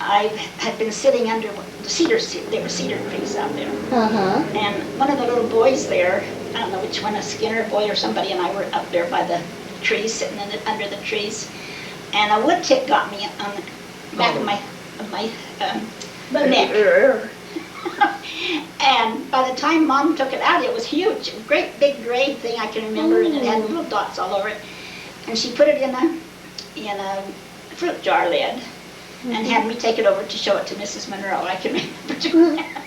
I had been sitting under the cedars. There were cedar trees out there. Uh-huh. And one of the little boys there, I don't know which one, a Skinner boy or somebody, and I were up there by the trees, sitting under the trees. And a wood tick got me on the back of my neck. And by the time Mom took it out, it was huge. A great big gray thing I can remember, and it had little dots all over it. And she put it in a fruit jar lid. And had me take it over to show it to Mrs. Monroe. I can remember doing that.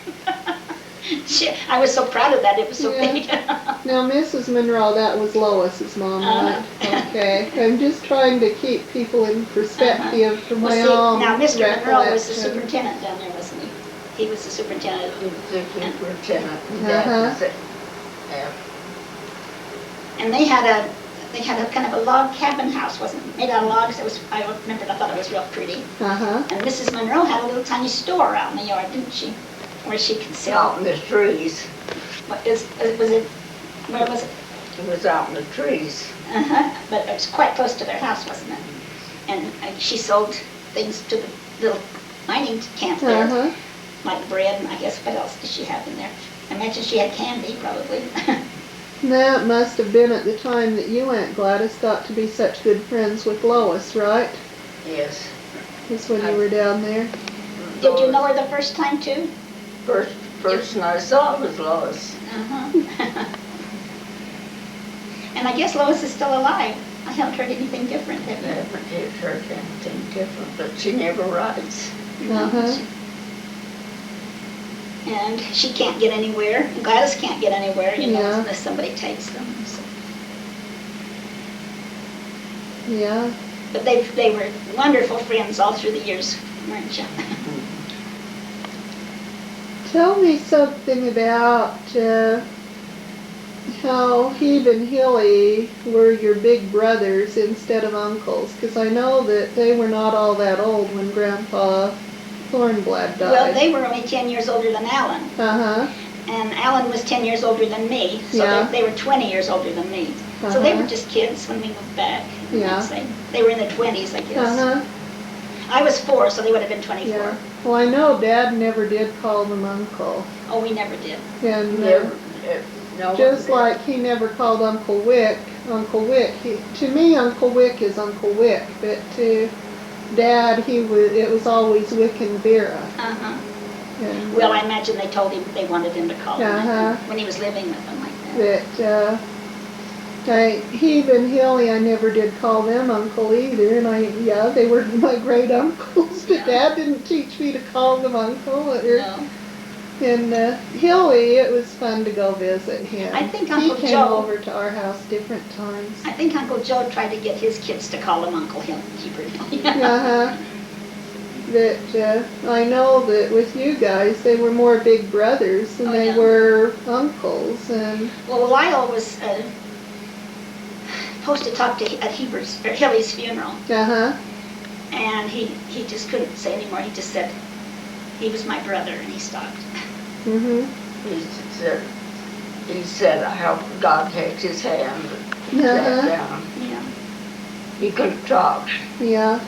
I was so proud of that. It was so big. Now, Mrs. Monroe, that was Lois's mom, right? Okay. I'm just trying to keep people in perspective from my own now, Mr. Monroe was the recollection. superintendent down there, wasn't he? He was the superintendent. He was the superintendent. That was it. Yeah. And they had a kind of a log cabin house, wasn't it? Made out of logs. I remembered, I thought it was real pretty. Uh-huh. And Mrs. Monroe had a little tiny store out in the yard, didn't she? Where she could sell. Out in the trees. Where was it? It was out in the trees. Uh-huh. But it was quite close to their house, wasn't it? And she sold things to the little mining camp there. Uh-huh. Like bread, and I guess what else did she have in there? I imagine she had candy, probably. That must have been at the time that you, Aunt Gladys, got to be such good friends with Lois, right? Yes. That's when you were down there. Did you know her the first time, too? First person I saw was Lois. Uh-huh. And I guess Lois is still alive. I haven't heard anything different. I haven't heard anything different, but she never writes. Uh-huh. And she can't get anywhere. And Gladys can't get anywhere, unless somebody takes them. So. Yeah. But they were wonderful friends all through the years, weren't you? Tell me something about how Hebe and Hilly were your big brothers instead of uncles, because I know that they were not all that old when Grandpa Thornblad died. Well, they were only 10 years older than Alan. Uh-huh. And Alan was 10 years older than me, so Yeah. they were 20 years older than me. So they were just kids when we moved back. Yeah. I'd say. They were in their 20s, I guess. Uh-huh. I was 4, so they would have been 24. Yeah. Well, I know Dad never did call them uncle. Oh, we never did. And Never, no just one like he never called Uncle Wick, to me Uncle Wick is Uncle Wick, but to Dad it was always Wick and Vera. Uh-huh. And, Well, I imagine they told him they wanted him to call him Uh-huh. when he was living with them like that. But Hebe and Hilly, I never did call them uncle either, and they were my great uncles, but Dad didn't teach me to call them uncle. No. And Hilly, it was fun to go visit him. I think Uncle He came Joe- over to our house different times. I think Uncle Joe tried to get his kids to call him Uncle Hebert. Uh-huh. But I know that with you guys, they were more big brothers than Oh, they yeah. were uncles, and Well, Lyle was supposed to talk to at Hilly's funeral, uh-huh. and he just couldn't say anymore. He just said he was my brother, and he stopped. Mhm. He said how God had his hand Uh-huh. sat down. Yeah. He couldn't talk. Yeah.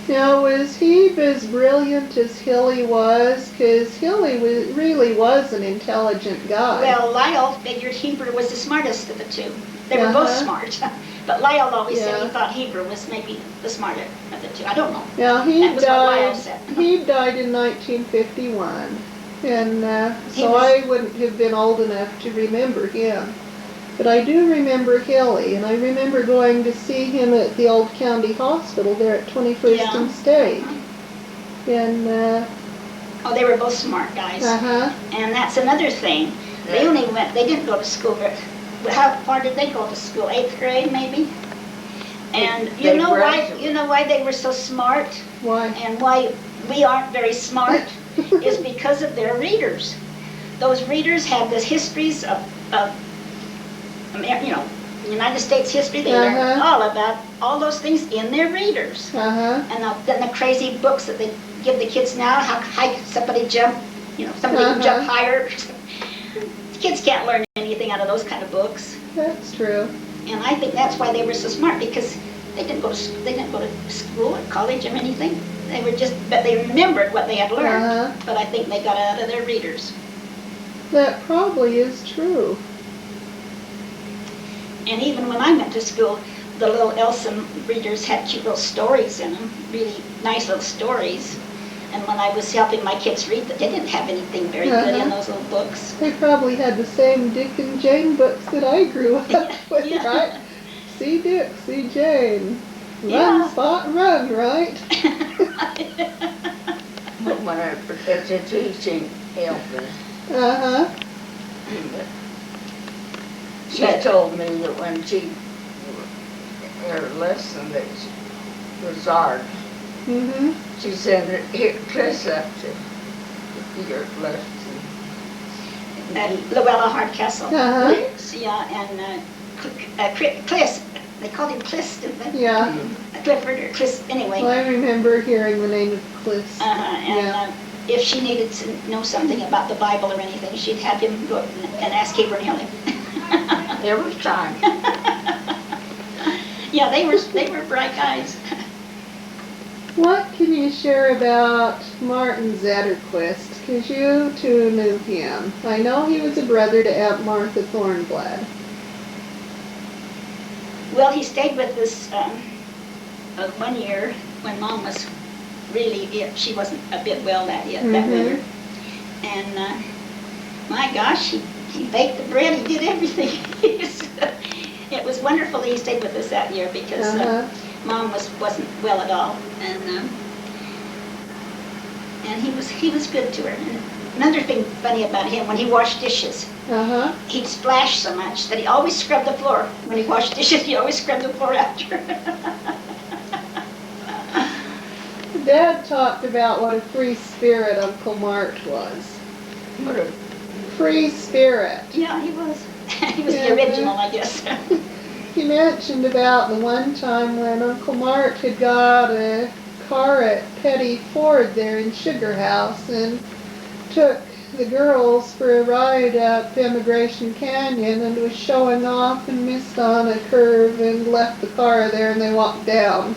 Now, was he as brilliant as Hilly was? Because Hilly really was an intelligent guy. Well, Lyle figured Hebert was the smartest of the two. They were both Uh-huh. smart, but Lyle always said Yeah. he thought Hebert was maybe the smarter of the two. I don't know. Now, That was what Lyle said. he died in 1951, and He so was- I wouldn't have been old enough to remember him. But I do remember Hilly, and I remember going to see him at the old county hospital there at 21st Yeah. and State. And, Oh, they were both smart guys. uh-huh. And that's another thing. They didn't go to school how far did they go to school? 8th grade, maybe? And They you know graduated. why they were so smart Why? and why we aren't very smart is because of their readers. Those readers had the histories of United States history. They learned Uh-huh. all about all those things in their readers. Uh-huh. And then the crazy books that they give the kids now, how high could somebody jump, somebody can jump higher. Kids can't learn anything out of those kind of books. That's true. And I think that's why they were so smart, because they didn't go to school or college or anything. But they remembered what they had learned. Uh-huh. But I think they got it out of their readers. That probably is true. And even when I went to school, the little Elson readers had cute little stories in them, really nice little stories. And when I was helping my kids read, they didn't have anything very good in those little books. They probably had the same Dick and Jane books that I grew up with, Yeah. right? See Dick, see Jane. Run, Yeah. Spot, run, right? But when it's a teaching helper, Uh-huh. she told me that when her lesson that was art, Mm-hmm. she said, here, Chris up to your lesson. Luella Hardcastle. Uh-huh. Yeah, and Cliss. They called him Cliss, didn't they? Yeah. Clifford or Cliss, anyway. Well, I remember hearing the name of Cliff. And if she needed to know something about the Bible or anything, she'd have him go up and ask Hebert and Hilly. Every time. Yeah, they were bright guys. What can you share about Martin Zetterquist? Because you two knew him. I know he was a brother to Aunt Martha Thornblad. Well, he stayed with us 1 year when Mom was she wasn't a bit well that winter. And my gosh, he baked the bread, he did everything. It was wonderful that he stayed with us that year because Mom wasn't well at all. And he was good to her. And another thing funny about him, when he washed dishes, he'd splash so much that he always scrubbed the floor. When he washed dishes, he always scrubbed the floor after. Dad talked about what a free spirit Uncle Mart was. What a Free spirit. Yeah, he was. He was the original, I guess. He mentioned about the one time when Uncle Mart had got a car at Petty Ford there in Sugar House and took the girls for a ride up Immigration Canyon and was showing off and missed on a curve and left the car there and they walked down.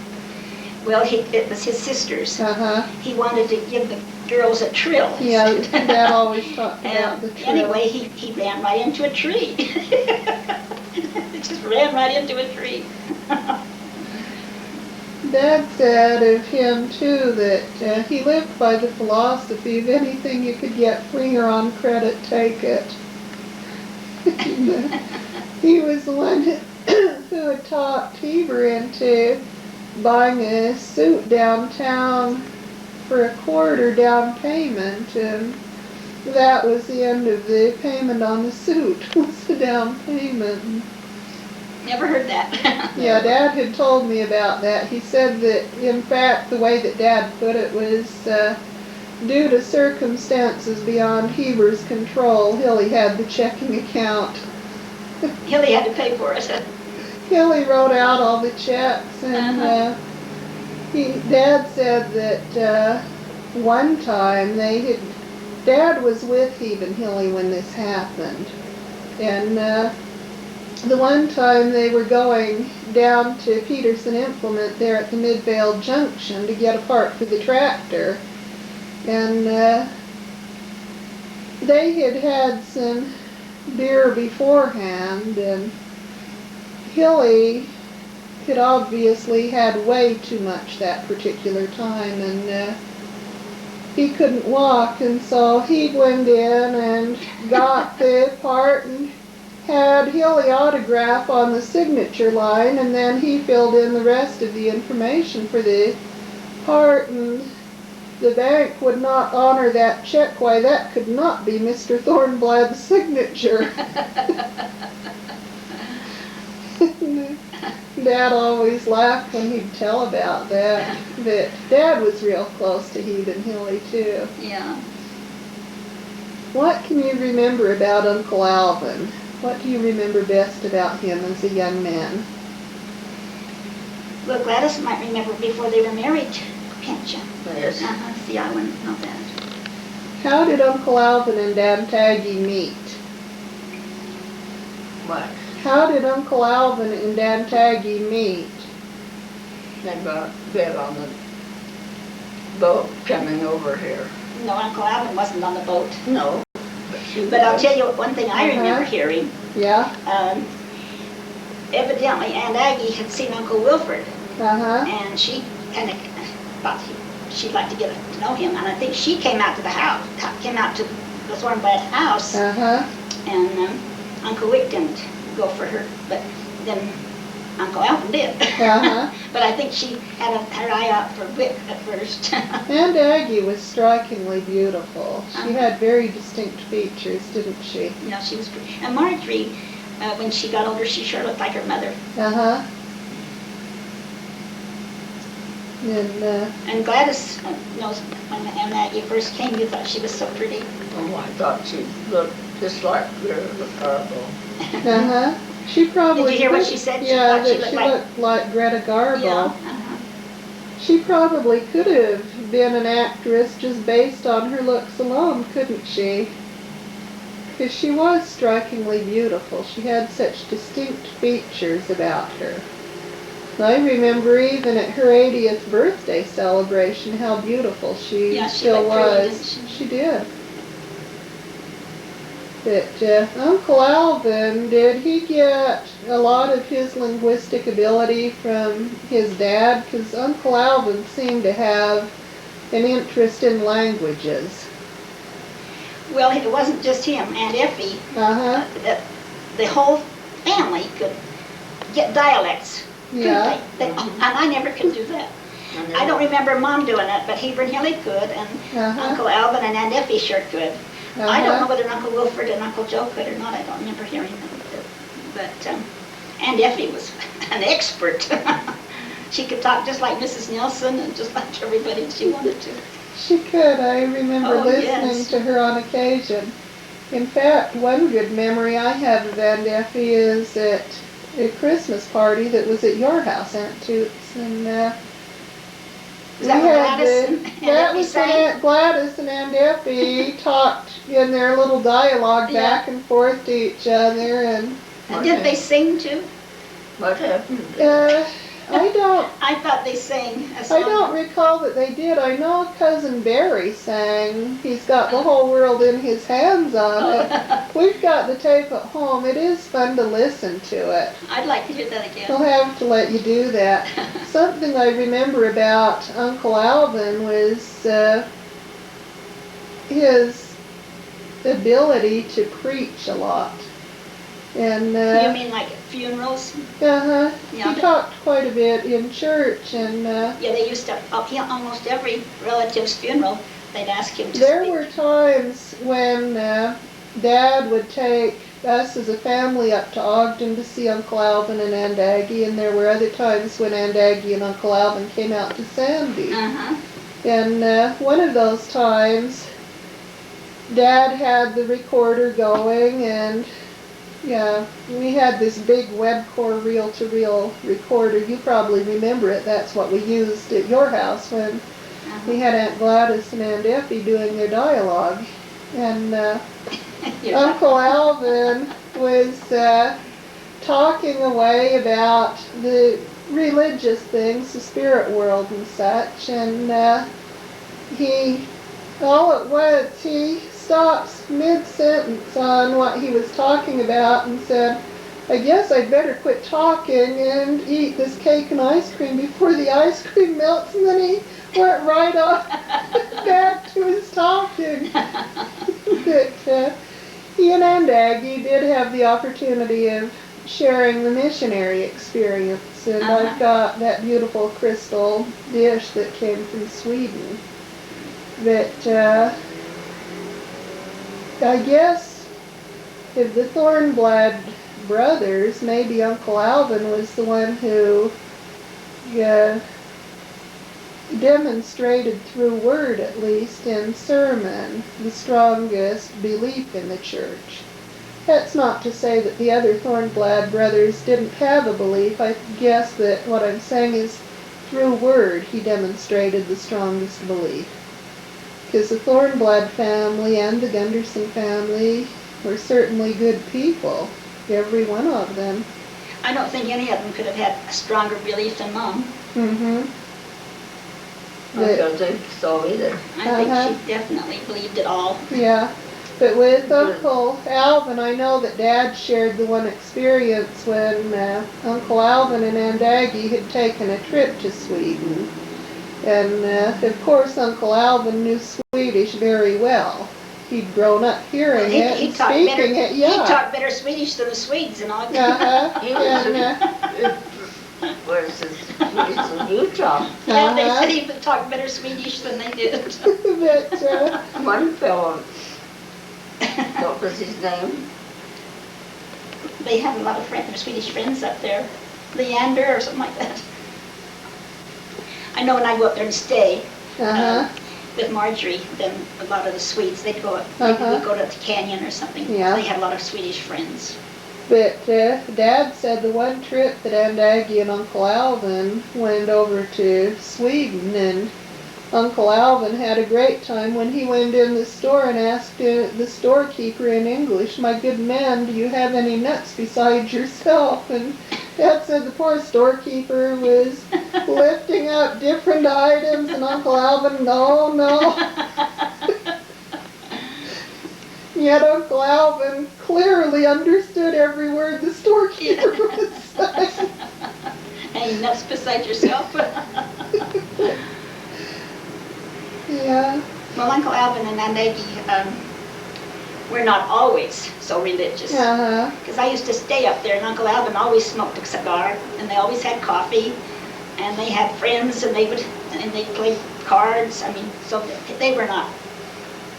Well, it was his sisters. Uh-huh. He wanted to give the girls a trill. Yeah, Dad always talked about the trill. Anyway, he ran right into a tree. He just ran right into a tree. Dad said of him, too, that he lived by the philosophy of anything you could get free or on credit, take it. He was the one who had talked Heber into buying a suit downtown for $25 down payment, and that was the end of the payment on the suit, was the down payment. Never heard that. Yeah, Dad had told me about that. He said that, in fact, the way that Dad put it was due to circumstances beyond Heber's control, Hilly had the checking account. Hilly had to pay for it. Hilly wrote out all the checks, and Dad said that one time Dad was with Hebe and Hilly when this happened, and the one time they were going down to Peterson Implement there at the Midvale Junction to get a part for the tractor, and they had had some beer beforehand, and Hilly had obviously had way too much that particular time, and he couldn't walk, and so he went in and got the part and had Hilly autograph on the signature line, and then he filled in the rest of the information for the part, and the bank would not honor that check. Why, that could not be Mr. Thornblad's signature. Dad always laughed when he'd tell about that, but Dad was real close to Hebe and Hilly, too. Yeah. What can you remember about Uncle Alvin? What do you remember best about him as a young man? Well, Gladys might remember before they were married, can't you? Yes. See, I wouldn't know that. How did Uncle Alvin and Aunt Aggie meet? What? How did Uncle Alvin and Aunt Aggie meet? They been on the boat coming over here. No, Uncle Alvin wasn't on the boat. No. But I'll tell you one thing I remember hearing. Yeah? Evidently Aunt Aggie had seen Uncle Wilford, and she kind of thought she'd like to get to know him, and I think she came out to the house, came out to the Thornblad house, and Uncle Wick didn't go for her, but then Uncle Alvin did. But I think she had her eye out for Wick at first. Aunt Aggie was strikingly beautiful. She had very distinct features, didn't she? Yeah, she was pretty. And Marjorie, when she got older, she sure looked like her mother. And Gladys knows when Aunt Aggie first came, you thought she was so pretty. Oh, I thought she looked just like Greta Garbo. She probably. Did you hear what she said? Yeah, that she looked like Greta Garbo. Yeah. She probably could have been an actress just based on her looks alone, couldn't she? Because she was strikingly beautiful. She had such distinct features about her. I remember even at her 80th birthday celebration how beautiful she still was. She did. But Uncle Alvin, did he get a lot of his linguistic ability from his dad? Because Uncle Alvin seemed to have an interest in languages. Well, it wasn't just him. Aunt Effie, the whole family could get dialects. Yeah. And I never could do that. I don't remember Mom doing it, but Heber and Hilly could, and Uncle Alvin and Aunt Effie sure could. I don't know whether Uncle Wilford and Uncle Joe could or not. I don't remember hearing them. But Aunt Effie was an expert. She could talk just like Mrs. Nelson and just like everybody she wanted to. She could. I remember listening to her on occasion. In fact, one good memory I have of Aunt Effie is at a Christmas party that was at your house, Aunt Toots, and Was that when Gladys and that Effie was when sang? Aunt Gladys and Aunt Effie talked in their little dialogue back and forth to each other, and did they sing too? What happened? I thought they sang a I song. don't recall that they did. I know Cousin Barry sang. He's got the whole world in his hands on it. We've got the tape at home. It is fun to listen to it. I'd like to hear that again. I'll have to let you do that. Something I remember about Uncle Alvin was his ability to preach a lot. And you mean like at funerals? Yeah, Yeah, he talked quite a bit in church, and yeah, they used to, almost every relative's funeral, they'd ask him to there speak. were times when Dad would take us as a family up to Ogden to see Uncle Alvin and Aunt Aggie, and there were other times when Aunt Aggie and Uncle Alvin came out to Sandy. And one of those times, Dad had the recorder going, and yeah, we had this big Webcore reel-to-reel recorder. You probably remember it. That's what we used at your house when we had Aunt Gladys and Aunt Effie doing their dialogue. And Uncle Alvin was talking away about the religious things, the spirit world and such, and he, all at once, he stops mid-sentence on what he was talking about and said, I guess I'd better quit talking and eat this cake and ice cream before the ice cream melts, and then he went right off back to his talking. But he and Aunt Aggie did have the opportunity of sharing the missionary experience, and I've got that beautiful crystal dish that came from Sweden. But I guess if the Thornblad brothers, maybe Uncle Alvin was the one who demonstrated through word, at least in sermon, the strongest belief in the church. That's not to say that the other Thornblad brothers didn't have a belief. I guess that what I'm saying is through word he demonstrated the strongest belief. Because the Thornblad family and the Gunderson family were certainly good people, every one of them. I don't think any of them could have had a stronger belief than Mom. I don't think so either. I think she definitely believed it all. Yeah, but with Uncle Alvin, I know that Dad shared the one experience when Uncle Alvin and Aunt Aggie had taken a trip to Sweden. And of course Uncle Alvin knew Swedish very well. He'd grown up hearing it and speaking it. Yeah. He talked better Swedish than the Swedes and all. Where's his, he's in Utah. Yeah, they said he talked better Swedish than they did. But, one fellow, what was his name? They have a lot of friends, Swedish friends up there. Leander or something like that. I know when I go up there and stay with Marjorie, then a lot of the Swedes, they'd go up, maybe we'd go to the canyon or something. Yeah. They had a lot of Swedish friends. But Dad said the one trip that Aunt Aggie and Uncle Alvin went over to Sweden, and Uncle Alvin had a great time when he went in the store and asked the storekeeper in English, my good man, do you have any nuts besides yourself? And Dad said the poor storekeeper was lifting up different items, and Uncle Alvin, no. Yet Uncle Alvin clearly understood every word the storekeeper was saying. Any nuts beside yourself? Yeah. Well, Uncle Alvin and Aunt Aggie were not always so religious. Because I used to stay up there, and Uncle Alvin always smoked a cigar, and they always had coffee, and they had friends, and they'd play cards. I mean, so they were not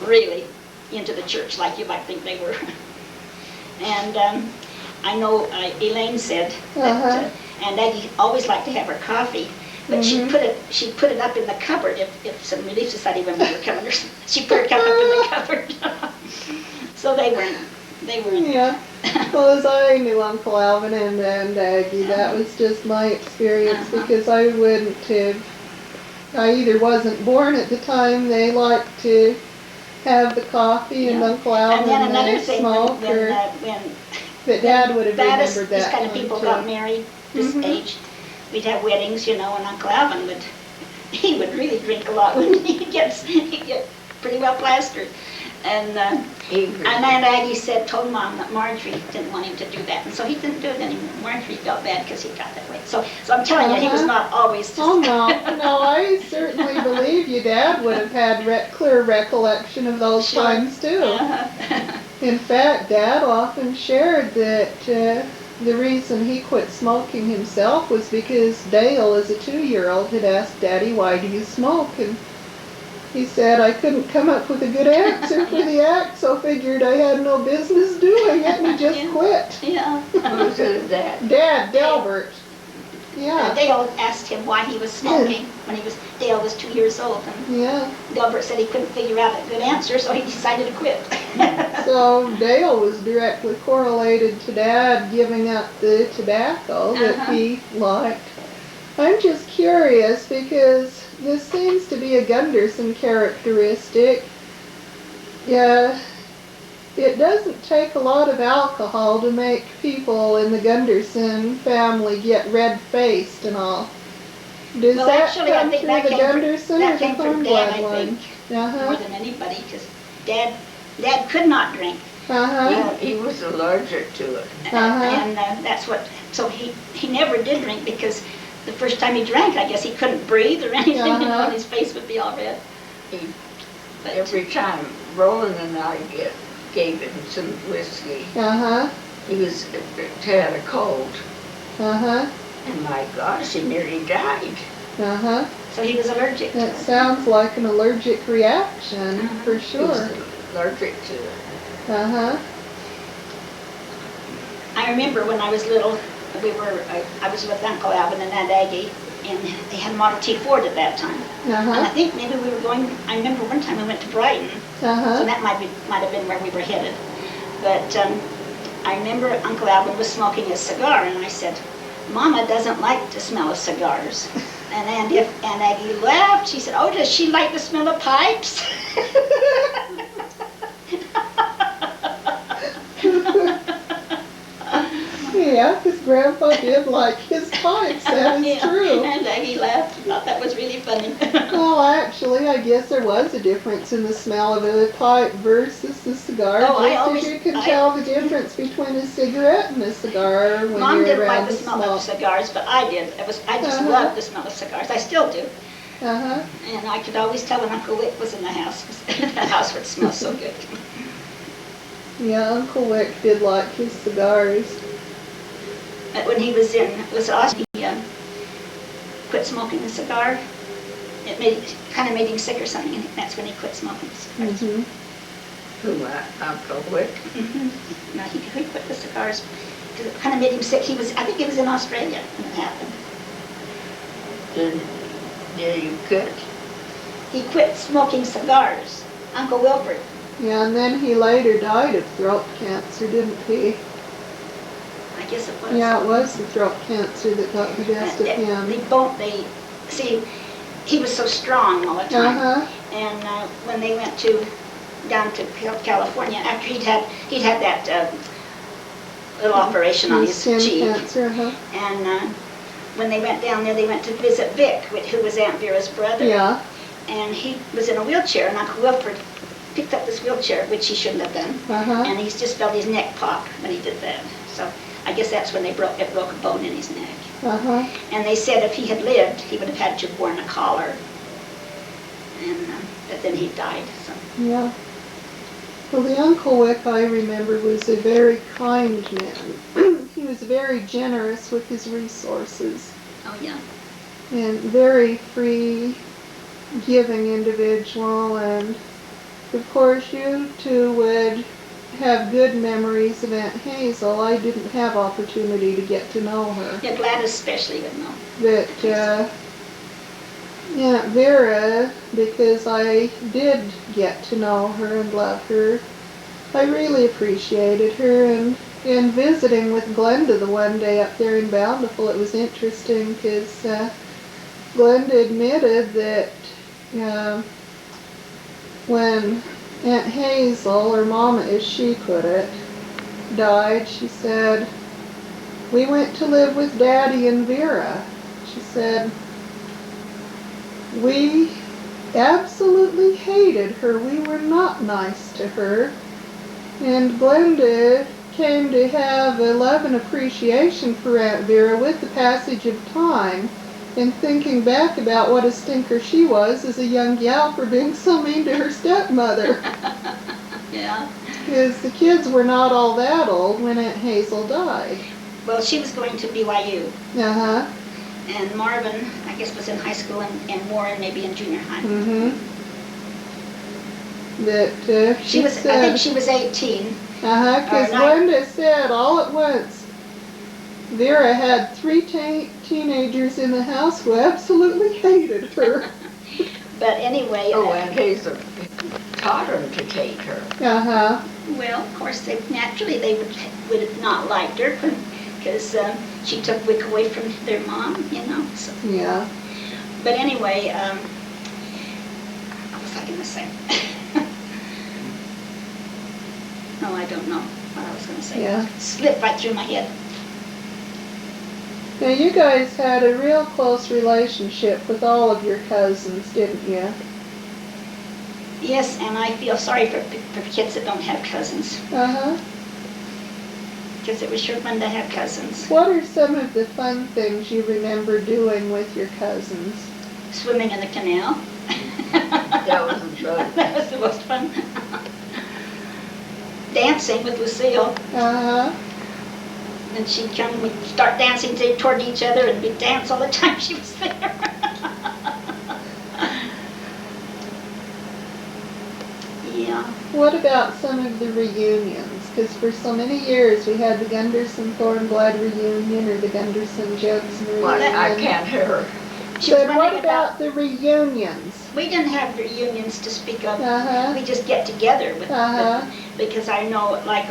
really into the church like you might think they were. And I know Elaine said that Aunt Aggie always liked to have her coffee, but she'd put it up in the cupboard if some Relief Society women were coming or something. She'd put her cup up in the cupboard. So they weren't. Yeah. Well, as I knew Uncle Alvin and Aggie, that was just my experience because I wouldn't have, I either wasn't born at the time they liked to have the coffee and Uncle Alvin and then another thing, smoke, but Dad would have remembered that. These kind of people got married this age. We'd have weddings, you know, and Uncle Alvin would really drink a lot. He'd get pretty well plastered. And Aunt Aggie told Mom that Marjorie didn't want him to do that, and so he didn't do it anymore. Marjorie felt bad because he got that way. So I'm telling you, he was not always just... Oh, no, I certainly believe you. Dad would have had clear recollection of those times, too. In fact, Dad often shared that the reason he quit smoking himself was because Dale, as a 2-year-old, had asked Daddy, "Why do you smoke?" And he said, "I couldn't come up with a good answer for the act, so figured I had no business doing it," and he just quit. Yeah. Who's that? Dad, Delbert. Yeah. Dale asked him why he was smoking when Dale was 2 years old. And Delbert said he couldn't figure out a good answer, so he decided to quit. So Dale was directly correlated to Dad giving up the tobacco that he liked. I'm just curious because this seems to be a Gunderson characteristic. Yeah, it doesn't take a lot of alcohol to make people in the Gunderson family get red-faced and all. Does well, that actually, come I think through that the came Gunderson or the from Dad, I line? think, more than anybody, because Dad could not drink. He was allergic to it. And that's what, so he never did drink because the first time he drank, I guess he couldn't breathe or anything, you know, and his face would be all red. Every time Roland and I gave him some whiskey, he had a cold. And my gosh, he nearly died. So he was allergic to it. Sounds like an allergic reaction, for sure. He was allergic to it. I remember when I was little, I was with Uncle Alvin and Aunt Aggie, and they had a Model T Ford at that time. And I think maybe we were going, I remember one time we went to Brighton, so that might have been where we were headed. But I remember Uncle Alvin was smoking a cigar, and I said, "Mama doesn't like the smell of cigars." And Aunt Aggie laughed. She said, "Oh, does she like the smell of pipes?" Yeah, because Grandpa did like his pipes, that is true. And Aggie laughed and thought that was really funny. Well, actually, I guess there was a difference in the smell of a pipe versus the cigar. Just as you can tell the difference between a cigarette and a cigar when Mom you're didn't around like the smell of cigars, but I did. I just loved the smell of cigars. I still do. And I could always tell when Uncle Wick was in the house. The house would smell so good. Yeah, Uncle Wick did like his cigars. But when he was in Austin, he quit smoking a cigar. It kind of made him sick or something, and that's when he quit smoking cigars. Who, Uncle Wick? No, he quit the cigars because it kind of made him sick. I think he was in Australia when it happened. Did he quit? He quit smoking cigars. Uncle Wilford. Yeah, and then he later died of throat cancer, didn't he? I guess it was. Yeah, it was the throat cancer that got the best of him. He was so strong all the time. And when they went down to California, after he'd had that little operation on his cheek. Cancer, And when they went down there, they went to visit Vic, who was Aunt Vera's brother. Yeah. And he was in a wheelchair, and Uncle Wilford picked up this wheelchair, which he shouldn't have done. And he just felt his neck pop when he did that. So I guess that's when it broke a bone in his neck. And they said if he had lived, he would have had to have worn a collar. And but then he died. So. Yeah. Well, the Uncle Wick I remember was a very kind man. He was very generous with his resources. Oh yeah. And very free, giving individual, and of course you two would have good memories of Aunt Hazel. I didn't have opportunity to get to know her. Yeah, Gladys especially would know. But Aunt Vera, because I did get to know her and love her, I really appreciated her, and visiting with Glenda the one day up there in Bountiful, it was interesting because Glenda admitted that when Aunt Hazel, or Mama as she put it, died, she said, we went to live with Daddy and Vera. She said, we absolutely hated her. We were not nice to her. And Glenda came to have a love and appreciation for Aunt Vera with the passage of time, and thinking back about what a stinker she was as a young gal for being so mean to her stepmother. Yeah. Because the kids were not all that old when Aunt Hazel died. Well, she was going to BYU. Uh-huh. And Marvin, I guess, was in high school, and Warren maybe in junior high. Mm-hmm. That I think she was 18. Uh-huh, because Glenda said all at once, Vera had 3 teenagers in the house who absolutely hated her. But anyway... and Hazel taught them to hate her. Uh-huh. Well, of course, they would have not liked her, because she took Wick away from their mom, So. Yeah. But anyway, what was I going to say? No, I don't know what I was going to say. Yeah. Slipped right through my head. Now, you guys had a real close relationship with all of your cousins, didn't you? Yes, and I feel sorry for kids that don't have cousins. Uh-huh. Because it was sure fun to have cousins. What are some of the fun things you remember doing with your cousins? Swimming in the canal. That was fun. That was the most fun. Dancing with Lucille. Uh-huh. And she'd come, we'd start dancing toward each other, and we'd dance all the time she was there. Yeah. What about some of the reunions? Because for so many years we had the Gunderson-Thornblood reunion or the Gunderson-Judson reunion. Well, I can't hear her. But what about the reunions? We didn't have reunions to speak of. Uh-huh. We just get together with because I know, like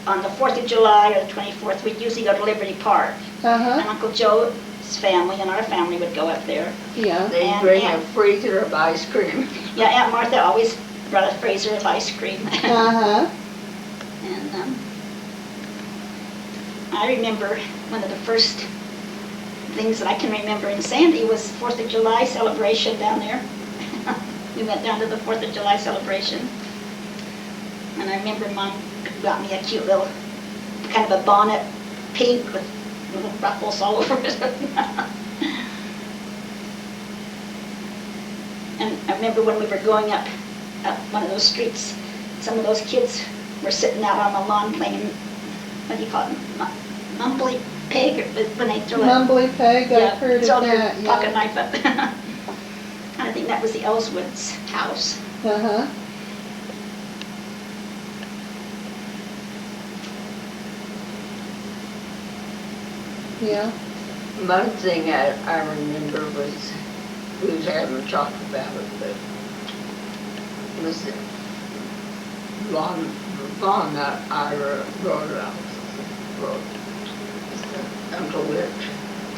on the 4th of July or the 24th, we'd usually go to Liberty Park. Uh-huh. And Uncle Joe's family and our family would go up there. Yeah. They'd bring a freezer of ice cream. Yeah, Aunt Martha always brought a freezer of ice cream. Uh-huh. And I remember one of the first things that I can remember in Sandy was 4th of July celebration down there. We went down to the 4th of July celebration. And I remember Mom got me a cute little, kind of a bonnet, pink with little ruffles all over it. And I remember when we were going up one of those streets, some of those kids were sitting out on the lawn playing, what do you call it, mumbly peg, when they throw it. Mumbly peg, I've heard of throw that, their pocket knife up. I think that was the Ellswoods house. Uh-huh. Yeah. One thing I remember was, we haven't talked about it, but was it Vaughn Ira rode Uncle Rich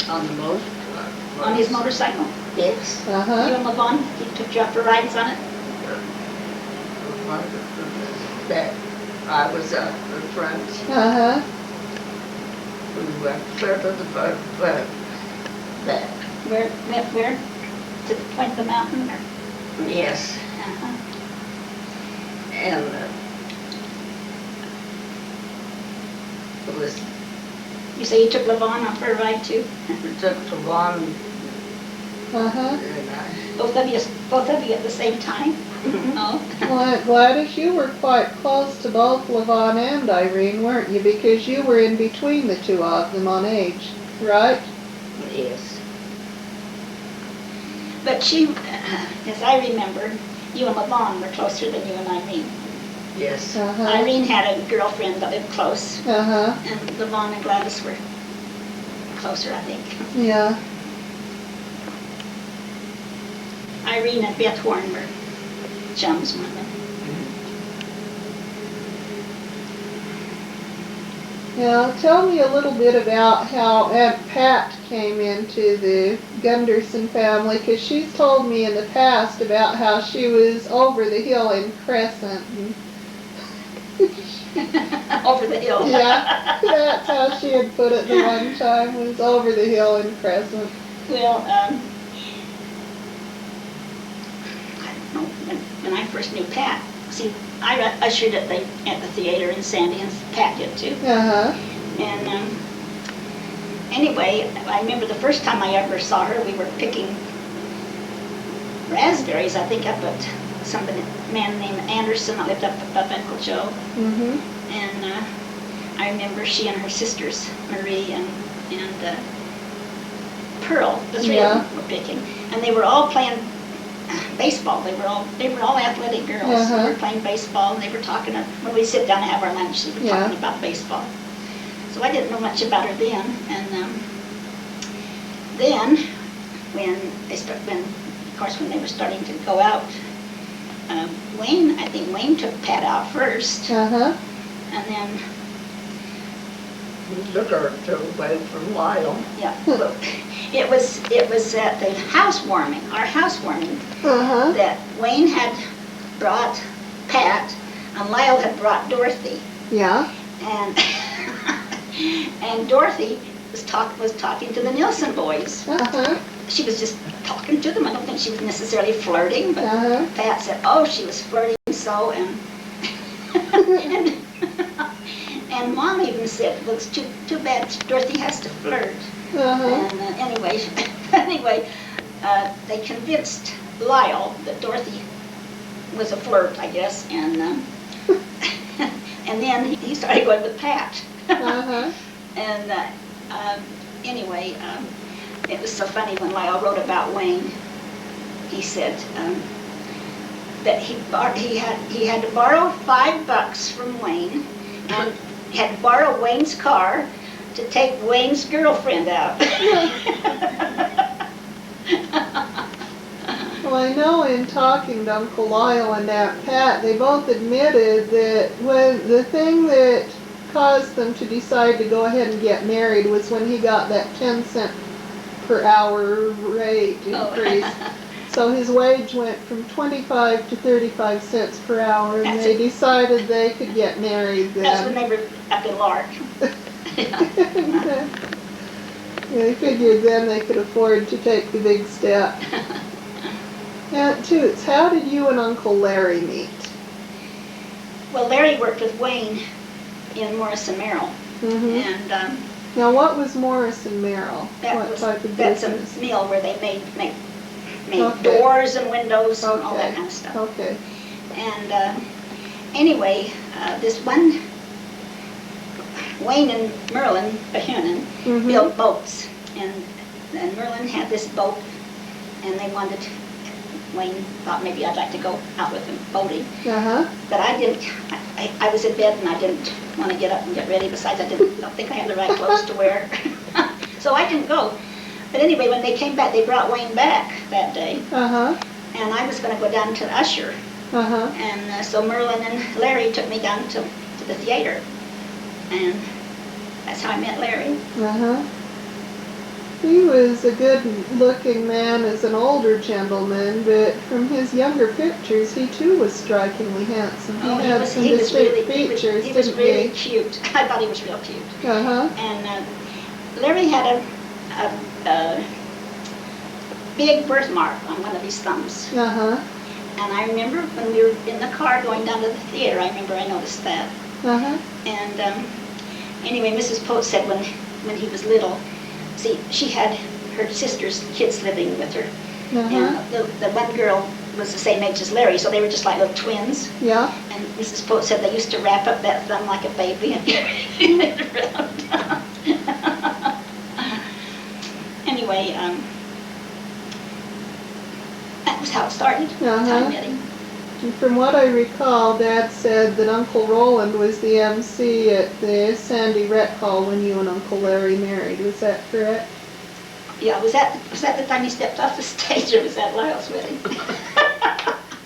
on the motorcycle. On his motorcycle? Yes. Uh-huh. You and LaVon, he took you out for rides on it? Back. I was up the front. Uh-huh. We went clear to the boat, back. Where? To the point of the mountain? Or? Yes. Uh-huh. And it was, You say you took LaVon on for a ride too? we took the one, Uh-huh. and Both of you at the same time? Oh. Well, Gladys, you were quite close to both LaVon and Irene, weren't you? Because you were in between the two of them on age, right? yes. But she, as I remember, you and LaVon were closer than you and Irene. Yes. Uh-huh. Irene had a girlfriend that lived close, Uh-huh. and LaVon and Gladys were closer, I think. Yeah. Irene and Beth Warren were chums, weren't they? Now, tell me a little bit about how Aunt Pat came into the Gunderson family, because she's told me in the past about how she was over the hill in Crescent. Over the hill. Yeah, that's how she had put it the one time, was over the hill in Crescent. Well, I don't know, when I first knew Pat, see, I ushered at the theater in Sandy, and Pat did too. Uh-huh. And anyway, I remember the first time I ever saw her, we were picking raspberries, I think, up at a man named Anderson that lived up Uncle Joe. Mm-hmm. And I remember she and her sisters, Marie and Pearl, the three of them were picking, and they were all playing baseball. They were all athletic girls. Uh-huh. They were playing baseball, and they were talking. When we sit down and have our lunch, they were talking about baseball. So I didn't know much about her then. And then when they were starting to go out, I think Wayne took Pat out first. Uh-huh. And then we took her away from Lyle. Yeah. It was at the housewarming, our housewarming, Uh-huh. that Wayne had brought Pat and Lyle had brought Dorothy. Yeah. And and Dorothy was talking to the Nielsen boys. Uh-huh. She was just talking to them. I don't think she was necessarily flirting, but Pat said, "Oh, she was flirting so," and and Mom even said, "Well, it's too bad Dorothy has to flirt." Uh-huh. And anyway, they convinced Lyle that Dorothy was a flirt, I guess, and and then he started going with Pat. Uh-huh. And anyway, it was so funny when Lyle wrote about Wayne. He said that he had to borrow $5 from Wayne, and had to borrow Wayne's car to take Wayne's girlfriend out. Well, I know in talking to Uncle Lyle and Aunt Pat, they both admitted that the thing that caused them to decide to go ahead and get married was when he got that 10-cent per hour rate increase. So his wage went from 25 to 35 cents per hour, and they decided they could get married then. That's when they were up in Lark. They figured then they could afford to take the big step. Aunt Toots, how did you and Uncle Larry meet? Well, Larry worked with Wayne in Morris and Merrill. Mm-hmm. And now, what was Morris and Merrill? What type of that's business? a mill where they made doors and windows and all that kind of stuff. Okay. And anyway, this one, Wayne and Merlin Behunin built boats, and Merlin had this boat, and they wanted. Wayne thought maybe I'd like to go out with him boating. Uh-huh. But I didn't. I was in bed and I didn't want to get up and get ready. Besides, I don't think I had the right clothes to wear. So I didn't go. But anyway, when they came back, they brought Wayne back that day. Uh-huh. And I was going to go down to Usher. Uh-huh. And so Merlin and Larry took me down to the theater. And that's how I met Larry. Uh-huh. He was a good-looking man as an older gentleman, but from his younger pictures, he too was strikingly handsome. He had some distinct features, he was really cute. I thought he was real cute. Uh-huh. And Larry had a big birthmark on one of his thumbs. Uh-huh. And I remember when we were in the car going down to the theater, I noticed that. Uh-huh. And anyway, Mrs. Poate said when he was little, see, she had her sister's kids living with her. Uh-huh. And the one girl was the same age as Larry, so they were just like little twins. Yeah. And Mrs. Poate said they used to wrap up that thumb like a baby and carry it around. Anyway, that was how it started. That's how I met him. And from what I recall, Dad said that Uncle Roland was the MC at the Sandy Rec Hall when you and Uncle Larry married. Was that correct? Yeah, was that the time he stepped off the stage, or was that Lyle's wedding?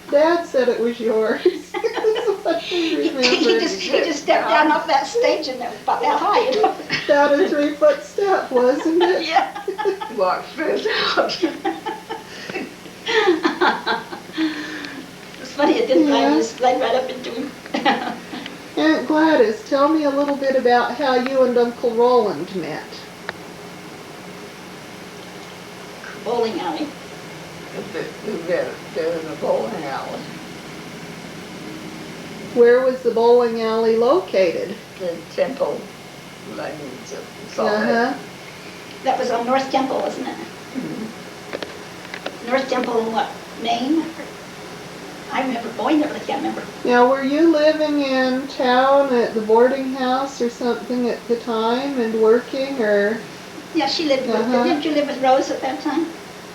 Dad said it was yours. he just stepped down off that stage and it was about that high, you know. About a 3-foot step, wasn't it? Yeah. Walked straight out. It's funny, it didn't I just slid right up into him. Aunt Gladys, tell me a little bit about how you and Uncle Roland met. Bowling alley. We met there in the bowling alley. Where was the bowling alley located? The Temple Lanes of Salt Lake. That was on North Temple, wasn't it? Mm-hmm. North Temple in what, Maine? I remember going there, but I can't remember. Now, were you living in town at the boarding house or something at the time and working, or? Yeah, she lived with, didn't you live with Rose at that time?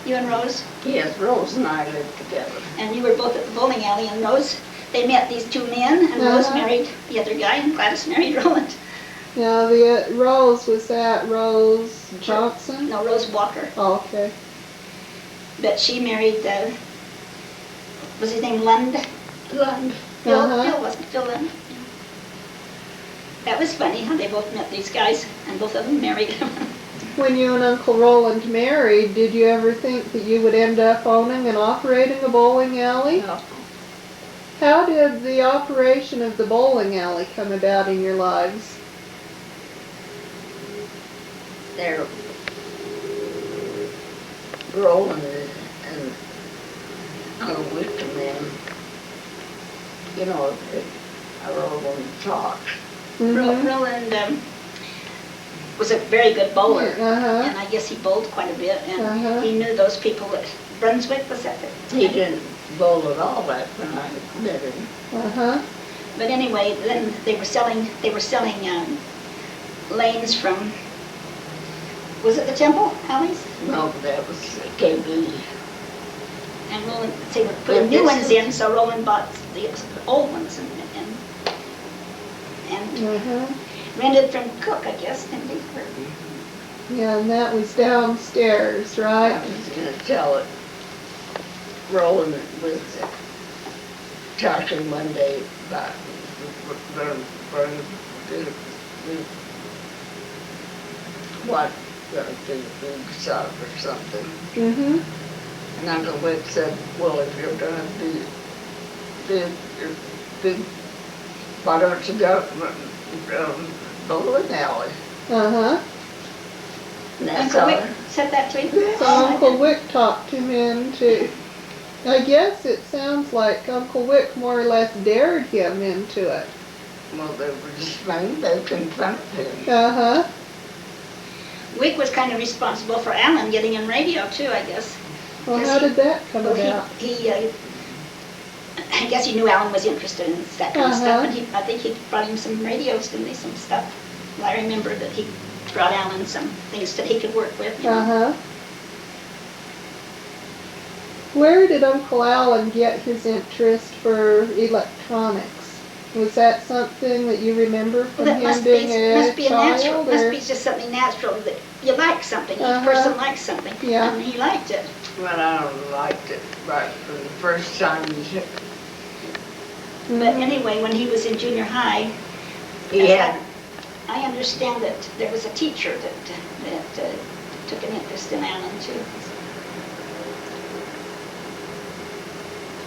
You and Rose? Yes, Rose and I lived together. And you were both at the bowling alley, and Rose, they met these two men, and Rose married the other guy, and Gladys married Roland. Now, the Rose, was that Rose Johnson? No, Rose Walker. Oh, okay. But she married, was his name Lund? Lund. Phil wasn't Phil Lund. Yeah. That was funny how they both met these guys, and both of them married. When you and Uncle Roland married, did you ever think that you would end up owning and operating a bowling alley? No. How did the operation of the bowling alley come about in your lives? They're Roland and Uncle Wick and them, you know, I Roland talked. Roland was a very good bowler, Uh-huh. and I guess he bowled quite a bit, and Uh-huh. he knew those people at Brunswick, was that it? He didn't bowl at all back when I met him. Uh-huh. But anyway, then they were selling lanes from, was it the Temple alleys? No, that was KB. And Roland, they were putting new ones in, so Roland bought the old ones and Uh-huh. rented from Cook, I guess, didn't he? Yeah, and that was downstairs, right? I was going to tell it. Roland was talking one day about what the big shop or something. Mm-hmm. And Uncle Wick said, well, if you're going to be big, why don't you go bowling alley? Uh-huh. And that's Uncle all. Wick said that to you? So Uncle Wick talked him into, I guess it sounds like Uncle Wick more or less dared him into it. Well, they were just mean, they confronted him. Uh-huh. Wick was kind of responsible for Alan getting in radio too, I guess. Well, how did that come Well, about? I guess he knew Alan was interested in that kind of stuff, Uh-huh. and I think he brought him some radios, didn't he, some stuff. Well, I remember that he brought Alan some things that he could work with. You know. Uh-huh. Where did Uncle Alan get his interest for electronics? Was that something that you remember from Well, that him being a child? natural, must be just something natural that you like something. Each person likes something, Yeah. and he liked it. Well, I liked it right from the first time he hit. But anyway, when he was in junior high, Yeah. I understand that there was a teacher that took an interest in Alan too.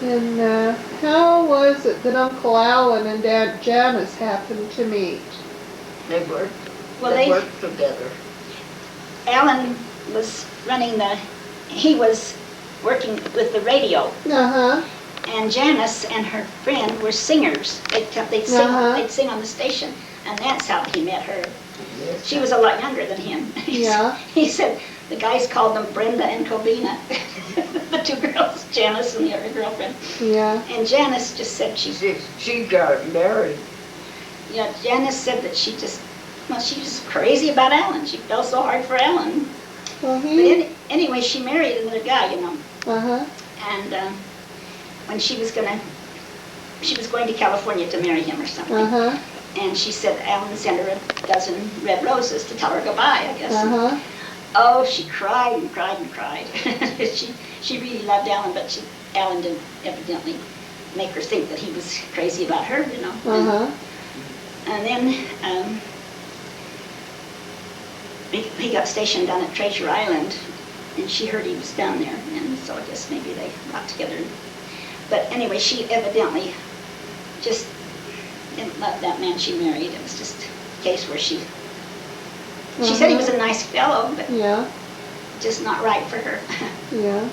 And how was it that Uncle Alan and Aunt Janice happened to meet? They worked. Well, they worked together. Alan was he was working with the radio, Uh-huh. and Janice and her friend were singers. They'd sing on the station, and that's how he met her. Yes. She was a lot younger than him. Yeah. He said the guys called them Brenda and Covina, the two girls, Janice and the other girlfriend. Yeah. And Janice just said She got married. Janice said that she was crazy about Alan. She fell so hard for Alan. Well, But anyway, she married another guy, Uh-huh. and when she was going to California to marry him or something. Uh-huh. And she said Alan sent her a dozen red roses to tell her goodbye, I guess. Uh-huh. Oh, she cried and cried and cried. She really loved Alan, but Alan didn't evidently make her think that he was crazy about her, you know. Uh-huh. And then he got stationed down at Treasure Island, and she heard he was down there, and so I guess maybe they got together. But anyway, she evidently just didn't love that man she married. It was just a case where she said he was a nice fellow, but just not right for her. Yeah.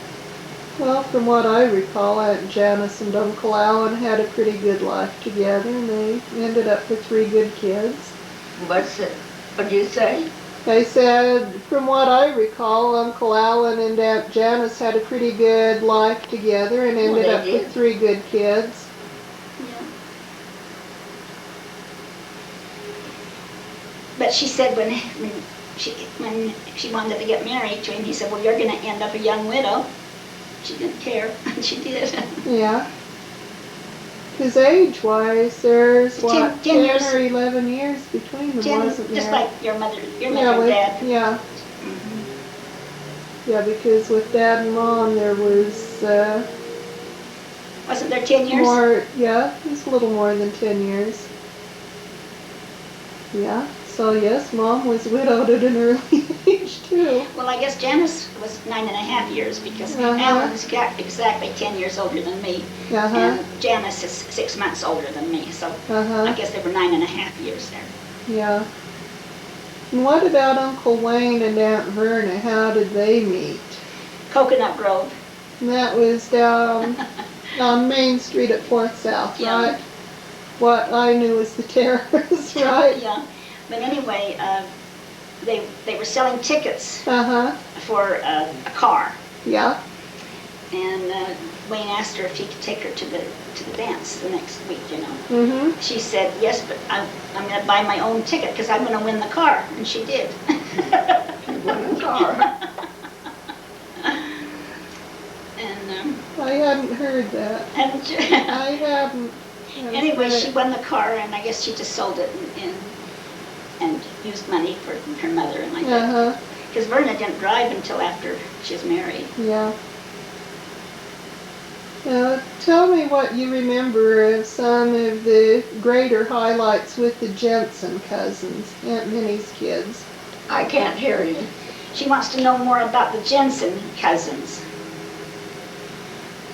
Well, from what I recall, Aunt Janice and Uncle Alan had a pretty good life together, and they ended up with 3 good kids. What did you say? They said, from what I recall, Uncle Alan and Aunt Janice had a pretty good life together and ended up with 3 good kids. Yeah. But she said when she wanted to get married to him, he said, well, you're going to end up a young widow. She didn't care, and she did. Yeah. Because age-wise, there's, 10 years. or 11 years between them, wasn't there? Just like your mother and Dad. Yeah. Mm-hmm. Yeah, because with Dad and Mom, there was... wasn't there 10 years? More, yeah, it was a little more than 10 years. Yeah. So yes, Mom was widowed at an early age too. Well, I guess Janice was 9.5 years because Alan is exactly 10 years older than me, and Janice is 6 months older than me. So I guess they were 9.5 years there. Yeah. And what about Uncle Wayne and Aunt Verna? How did they meet? Coconut Grove. And that was down on Main Street at 4th South, right? What I knew was the Terrace, right? Yeah. But anyway, they were selling tickets for a car. Yeah. And Wayne asked her if he could take her to the dance the next week, you know. Mm-hmm. She said, yes, but I'm going to buy my own ticket because I'm going to win the car. And she did. She won the car. And I hadn't heard that. Haven't you? I haven't. Anyway, she won the car, and I guess she just sold it and used money for her mother and like that. Because Verna didn't drive until after she was married. Yeah. Tell me what you remember of some of the greater highlights with the Jensen cousins, Aunt Minnie's kids. I can't hear you. She wants to know more about the Jensen cousins.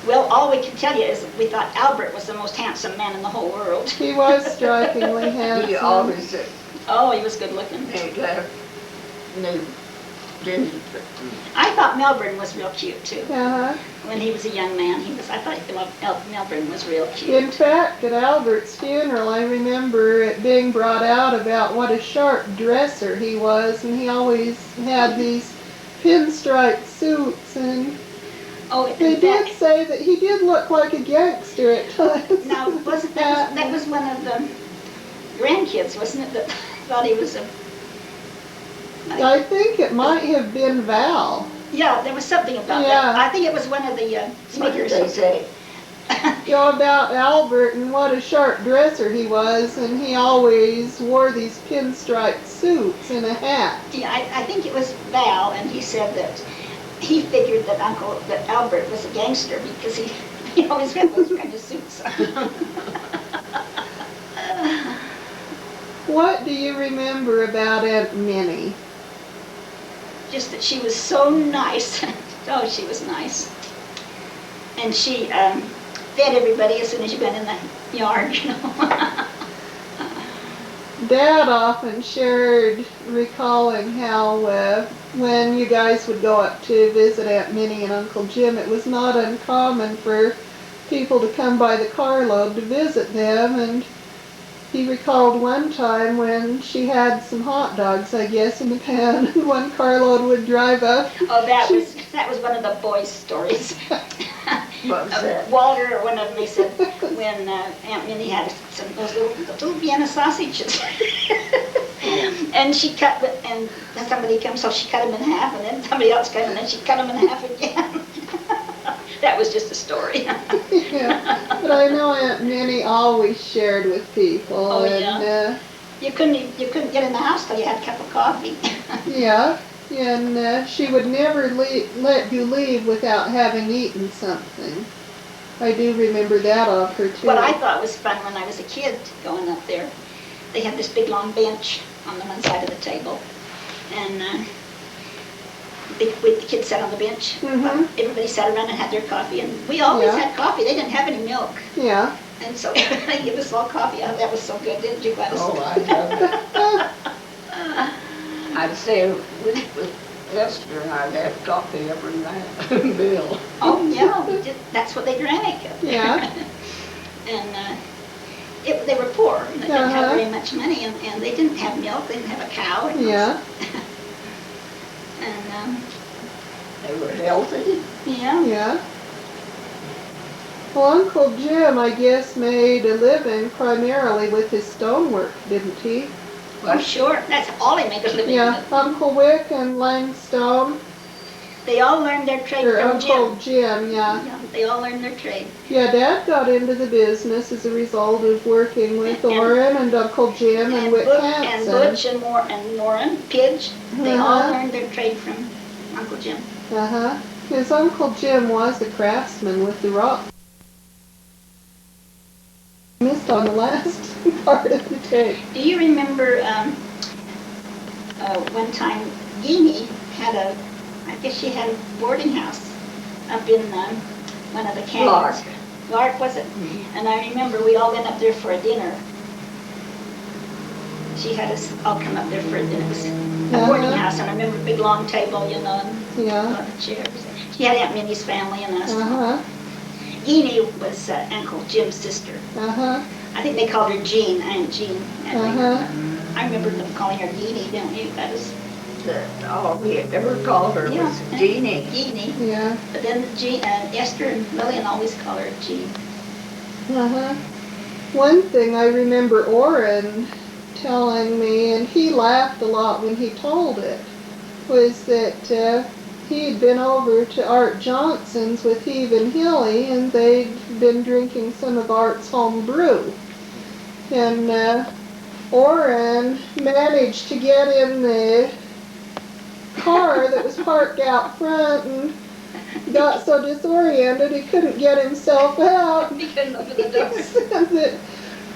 Well, all we can tell you is that we thought Albert was the most handsome man in the whole world. He was strikingly handsome. He always did. Oh, he was good looking. I thought Melbourne was real cute too. When he was a young man, I thought Melbourne was real cute. In fact, at Albert's funeral, I remember it being brought out about what a sharp dresser he was, and he always had these pinstripe suits, and they did say that he did look like a gangster at times. Now, that was one of the grandkids, wasn't it, that thought he was a... I think it might have been Val. Yeah, there was something about that. I think it was one of the speakers. What did they say? About Albert and what a sharp dresser he was, and he always wore these pinstripe suits and a hat. Yeah, I think it was Val, and he said that he figured that Albert was a gangster because he always had those kind of suits on. What do you remember about Aunt Minnie? Just that she was so nice. Oh, she was nice. And she fed everybody as soon as you went in the yard, you know. Dad often shared recalling how when you guys would go up to visit Aunt Minnie and Uncle Jim, it was not uncommon for people to come by the carload to visit them, and he recalled one time when she had some hot dogs, I guess, in the pan, and one carload would drive up. Oh, that was one of the boys' stories. What was that? Walter, or one of them, he said, when Aunt Minnie had those little Vienna sausages. And she cut, and then somebody comes, so she cut them in half, and then somebody else cut them, and then she cut them in half again. That was just a story. Yeah, but I know Aunt Minnie always shared with people. Oh, and, yeah. You couldn't get in the house till you had a cup of coffee. Yeah, and she would never let you leave without having eaten something. I do remember that of her too. What I thought was fun when I was a kid going up there, they had this big long bench on the one side of the table, and the kids sat on the bench. Everybody sat around and had their coffee, and we always had coffee. They didn't have any milk. Yeah. And so everybody gave us all coffee. Oh, that was so good, didn't you, Gladys? Oh, I love it. I'd say with Esther, I'd have coffee every night. Bill. Oh, yeah, that's what they drank. Yeah. And they were poor, and they didn't have very much money, and they didn't have milk, they didn't have a cow. Yeah. And they were healthy. Yeah. Yeah. Well, Uncle Jim, I guess, made a living primarily with his stonework, didn't he? Well, sure. That's all he made a living with. Uncle Wick and Langstone. They all learned their trade from Uncle Jim, yeah. They all learned their trade. Yeah, Dad got into the business as a result of working with Orrin and Uncle Jim and Wick Hansen. And Butch and Warren, Pidge, they all learned their trade from Uncle Jim. His Uncle Jim was a craftsman with the rock. Missed on the last part of the tape. Do you remember one time Jeannie had I guess she had a boarding house up in one of the canyons. Lark, was it? Mm-hmm. And I remember we all went up there for a dinner. She had us all come up there for a dinner. It was a boarding house, and I remember a big long table, and a lot of chairs. She had Aunt Minnie's family and us. Jeannie was Uncle Jim's sister. I think they called her Jean, Aunt Jean. I remember them calling her Jeannie, don't you? That was all we had ever called her was Jeannie. Jeannie. Yeah. But then Esther and Lillian always call her Jean. One thing I remember Orrin telling me, and he laughed a lot when he told it, was that he had been over to Art Johnson's with Heave and Hilly, and they'd been drinking some of Art's home brew. And Orrin managed to get in the car that was parked out front and got so disoriented he couldn't get himself out. He couldn't open the door. That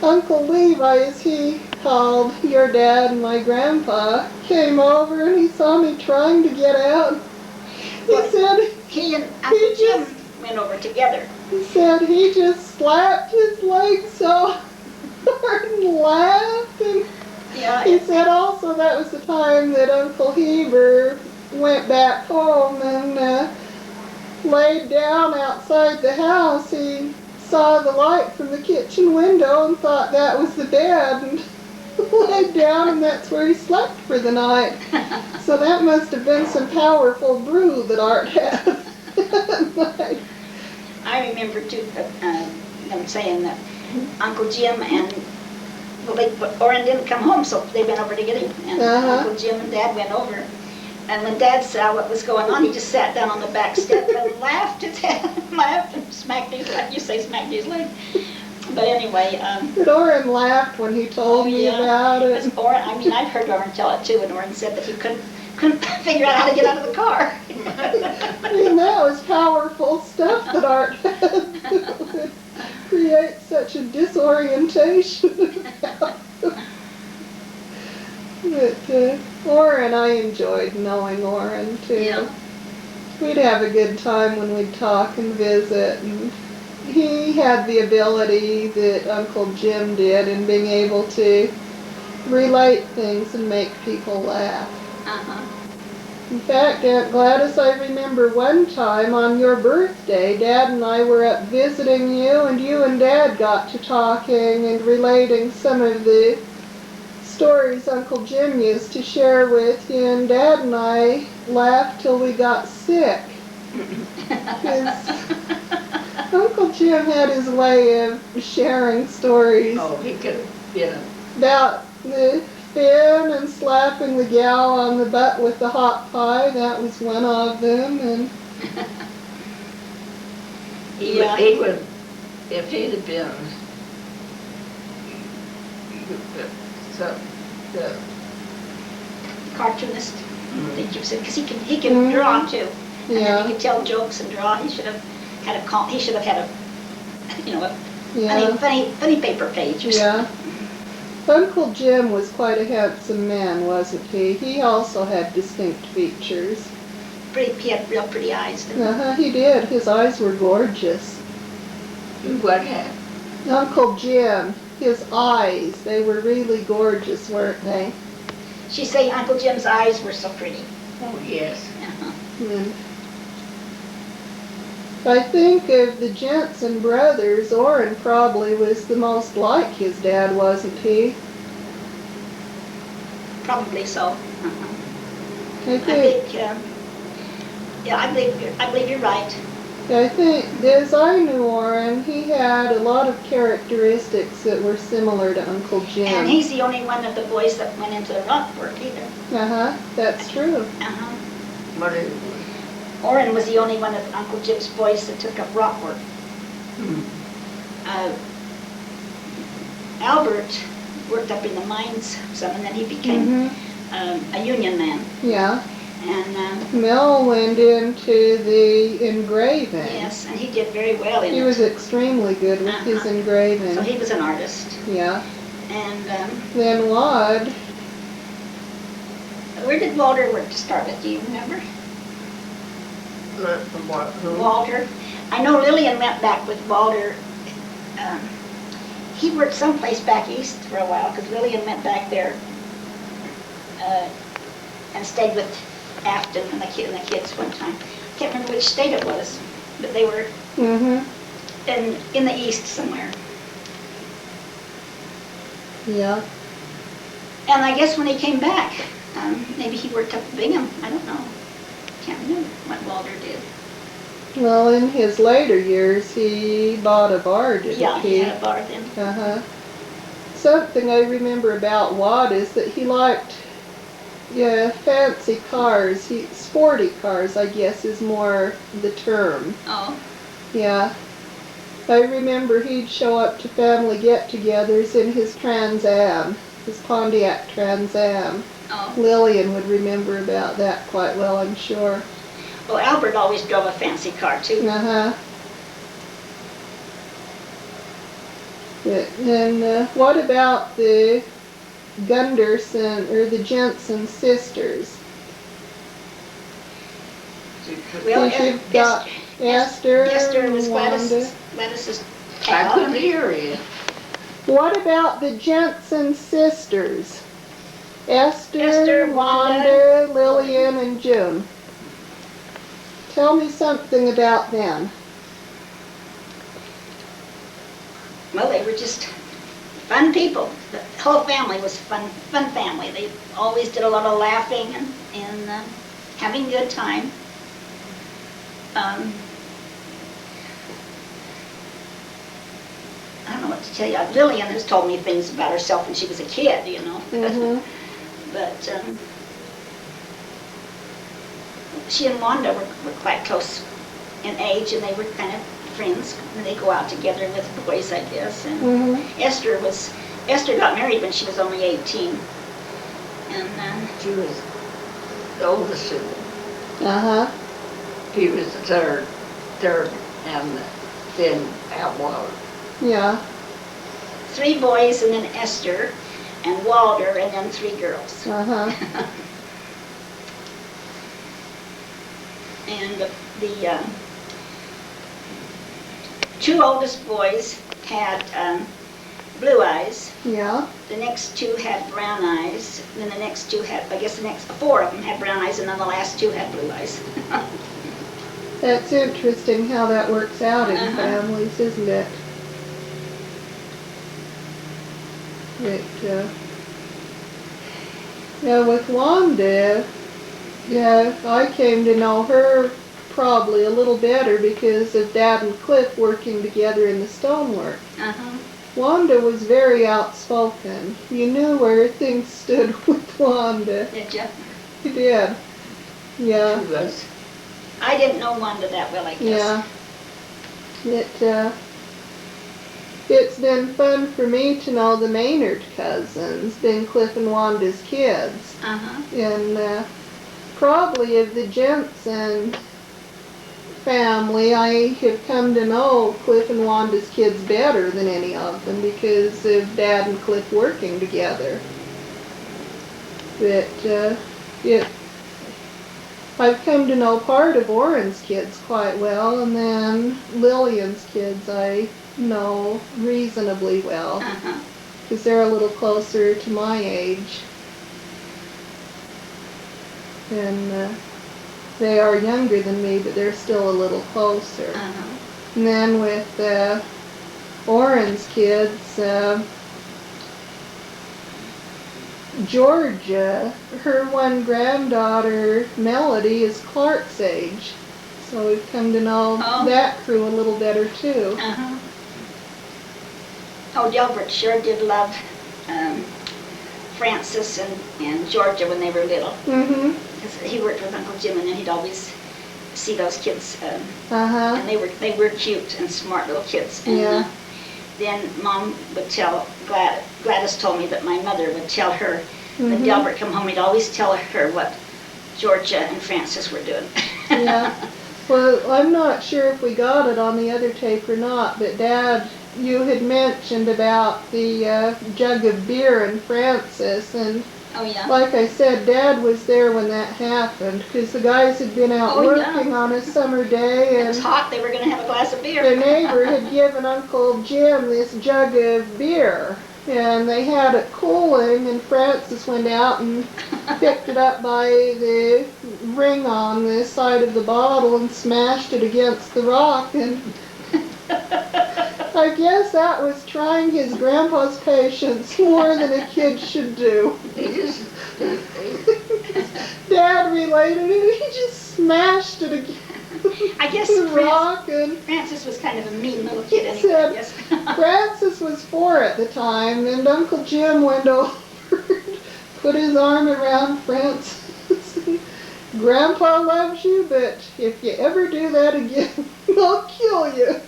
Uncle Levi, as he called your dad and my grandpa, came over and he saw me trying to get out. He said he and Uncle Jim went over together. He said he just slapped his leg so hard and laughed. And he said also that was the time that Uncle Heber went back home and laid down outside the house. He saw the light from the kitchen window and thought that was the bed and laid down, and that's where he slept for the night. So that must have been some powerful brew that Art had. I remember too them saying that Uncle Jim and Orrin didn't come home, so they went over to get him. And Uncle Jim and Dad went over. And when Dad saw what was going on, he just sat down on the back step and laughed his head, laughed and smacked his leg. You say smacked his leg. But anyway. But Orrin laughed when he told me about it. Orrin, I mean, I've heard Orrin tell it too, and Orrin said that he couldn't figure out how to get out of the car. I mean, that was powerful stuff that Art had. It would create such a disorientation. But Orrin, I enjoyed knowing Orrin too. Yeah. We'd have a good time when we'd talk and visit, and he had the ability that Uncle Jim did in being able to relate things and make people laugh. In fact, Aunt Gladys, I remember one time on your birthday, Dad and I were up visiting you, and you and Dad got to talking and relating some of the stories Uncle Jim used to share with you, and Dad and I laughed till we got sick. Uncle Jim had his way of sharing stories. Oh, he could, about the fin and slapping the gal on the butt with the hot pie. That was one of them. And he would, if he'd have been the cartoonist, because he can draw too. Yeah. And he could tell jokes and draw. He should have had a you know, a Yeah. funny paper page or Yeah. something. Uncle Jim was quite a handsome man, wasn't he? He also had distinct features. He had real pretty eyes. He did. His eyes were gorgeous. What happened? Uncle Jim, his eyes, they were really gorgeous, weren't they? She say Uncle Jim's eyes were so pretty. Oh, yes. And I think of the Jensen brothers, Orrin probably was the most like his dad, wasn't he? Probably so. I I think, think, yeah, I believe you're right. I think, as I knew Orrin, he had a lot of characteristics that were similar to Uncle Jim. And he's the only one of the boys that went into the rock work either. That's true. What is it? Orrin was the only one of Uncle Jim's boys that took up rock work. Albert worked up in the mines some, and then he became a union man. Yeah. And Mel went into the engraving. yes, and he did very well in it. He was extremely good with his engraving. So he was an artist. Yeah. And Then Wad. where did Walter work to start with? Do you remember? Who? Walter. I know Lillian went back with Walter. He worked someplace back east for a while because Lillian went back there and stayed with Afton and the kids one time. Can't remember which state it was, but they were in the east somewhere. Yeah. And I guess when he came back, maybe he worked up at Bingham. I don't know. Can't remember what Walter did. Well, in his later years, he bought a bar, didn't he? Yeah, he had a bar then. Something I remember about Watt is that he liked fancy cars. Sporty cars, I guess, is more the term. Oh. Yeah. I remember he'd show up to family get-togethers in his Trans Am, his Pontiac Trans Am. Oh. Lillian would remember about that quite well, I'm sure. Well, Albert always drove a fancy car, too. And what about the Gunderson, or the Jensen sisters? Well, You've got Esther was Wanda. Gladys's I pal. couldn't hear you. What about the Jensen sisters? Esther, Esther, Wanda, Lillian, and June. Tell me something about them. Well, they were just fun people. The whole family was fun family. They always did a lot of laughing and having a good time. I don't know what to tell you. Lillian has told me things about herself when she was a kid, you know. But she and Wanda were quite close in age, and they were kind of friends. And they go out together with boys, I guess. And Esther got married when she was only 18. And She was the oldest sibling. He was the third, and then Walter. Yeah. 3 boys, and then Esther, and Walter, and then 3 girls. And the 2 oldest boys had blue eyes. Yeah. The next 2 had brown eyes. And then the next 2 had, I guess the next 4 of them had brown eyes, and then the last 2 had blue eyes. That's interesting how that works out in families, isn't it? With Wanda, I came to know her probably a little better because of Dad and Cliff working together in the stonework. Wanda was very outspoken. You knew where things stood with Wanda. Did you? You did. Yeah. She was. I didn't know Wanda that well, I guess. Yeah. It's been fun for me to know the Maynard cousins, been Cliff and Wanda's kids. And probably of the Jensen family, I have come to know Cliff and Wanda's kids better than any of them because of Dad and Cliff working together. But I've come to know part of Orrin's kids quite well, and then Lillian's kids I know reasonably well because they're a little closer to my age. And they are younger than me, but they're still a little closer. And then with Orrin's kids, Georgia, her one granddaughter, Melody, is Clark's age. So we've come to know that crew a little better too. Oh, Delbert sure did love Francis and Georgia when they were little. Because he worked with Uncle Jim, and then he'd always see those kids. And they were cute and smart little kids. And then Mom would tell, Gladys told me that my mother would tell her, when Delbert come home, he'd always tell her what Georgia and Francis were doing. Well, I'm not sure if we got it on the other tape or not, but Dad, you had mentioned about the jug of beer and Francis, and like I said, Dad was there when that happened, because the guys had been out working on a summer day, and it was hot, they were going to have a glass of beer. The neighbor had given Uncle Jim this jug of beer, and they had it cooling, and Francis went out and picked it up by the ring on the side of the bottle and smashed it against the rock, and I guess that was trying his grandpa's patience more than a kid should do. Dad related it, he just smashed it against I guess the rock. And Francis was kind of a mean little kid anyway. Said, I guess. Francis was 4 at the time, and Uncle Jim went over and put his arm around Francis. Grandpa loves you, but if you ever do that again, I'll kill you.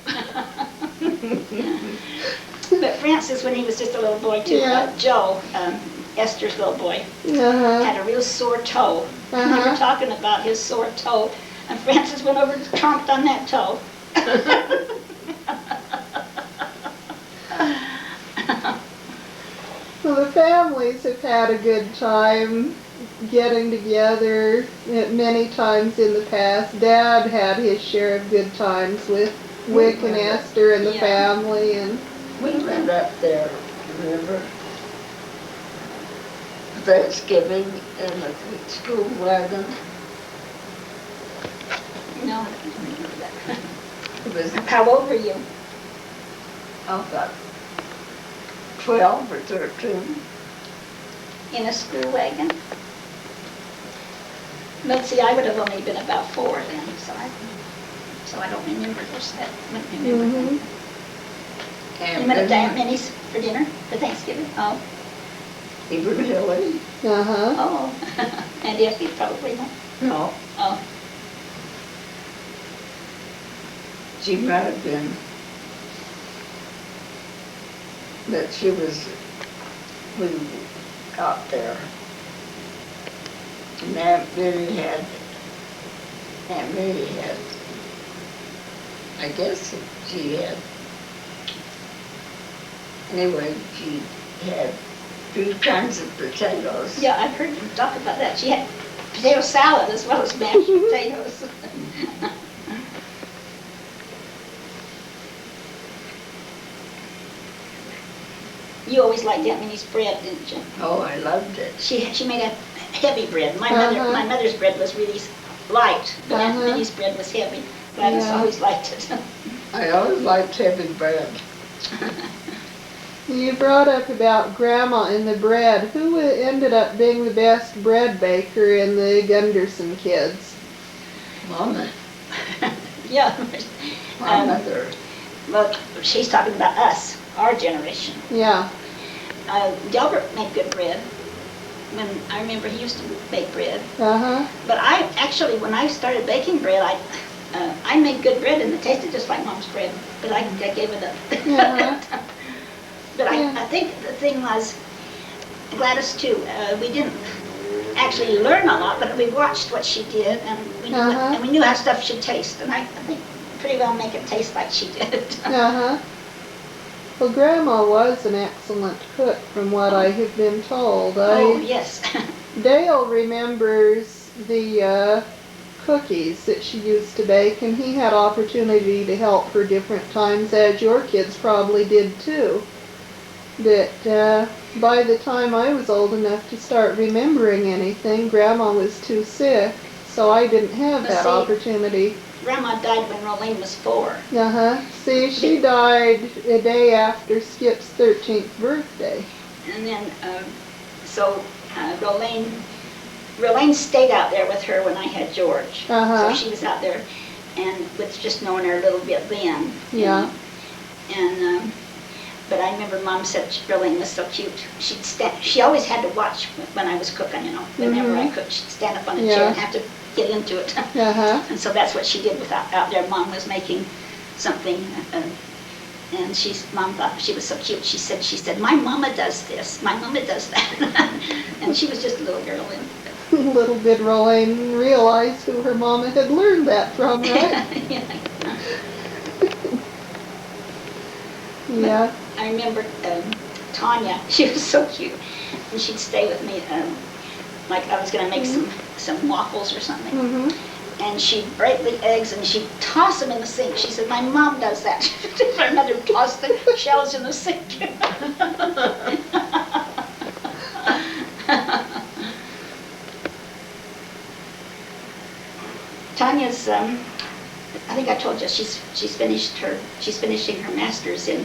But Francis, when he was just a little boy too, Joe, Esther's little boy, had a real sore toe. We were talking about his sore toe, and Francis went over and tromped on that toe. Well, the families have had a good time getting together many times in the past. Dad had his share of good times with Wick and Esther and the family. And we went up there, remember? Thanksgiving in the school wagon. No, I don't remember that. It was, how old were you? About 12 or 13. In a school wagon? Let's see, I would have only been about 4 then, so I don't remember that. You went up to Aunt Minnie's for dinner, for Thanksgiving? Oh. Even Hilly? Oh. And Effie probably, huh? No. Oh. She might have been, but she was, we got there. And Aunt Minnie had, I guess she had, anyway, she had 3 kinds of potatoes. Yeah, I've heard you talk about that. She had potato salad as well as mashed potatoes. You always liked Aunt Minnie's bread, didn't you? Oh, I loved it. She made a heavy bread. My mother's bread was really light, but Aunt Minnie's bread was heavy. Gladys always liked it. I always liked heavy bread. You brought up about Grandma and the bread. Who ended up being the best bread baker in the Gunderson kids? Mama. Yeah. My mother. Well, she's talking about us, our generation. Yeah. Delbert made good bread. When I remember he used to bake bread. But I actually, when I started baking bread, I made good bread and it tasted just like Mom's bread, but I gave it up. But I think the thing was, Gladys too, we didn't actually learn a lot, but we watched what she did, and we knew how stuff should taste, and I think pretty well make it taste like she did. Well, Grandma was an excellent cook, from what I have been told. Oh, yes. Dale remembers the cookies that she used to bake, and he had opportunity to help her different times, as your kids probably did too. That by the time I was old enough to start remembering anything, Grandma was too sick, so I didn't have that opportunity. Grandma died when Rolene was 4. See, she died a day after Skip's 13th birthday. And then, Rolene stayed out there with her when I had George. So she was out there, and with just knowing her a little bit then. Yeah. But I remember Mom said Rolene was so cute. She always had to watch when I was cooking, you know. Whenever I cooked, she'd stand up on a chair and have to get into it. And so that's what she did out there. Mom was making something, and Mom thought she was so cute. She said, my mama does this, my mama does that. And she was just a little girl. Little did Rolene realize who her mama had learned that from, right? Yeah. I remember Tanya, she was so cute, and she'd stay with me, like I was going to make some waffles or something, and she'd break the eggs and she'd toss them in the sink. She said, my mom does that. Her mother tossed the shells in the sink. Tanya's, I think I told you, she's finishing her master's in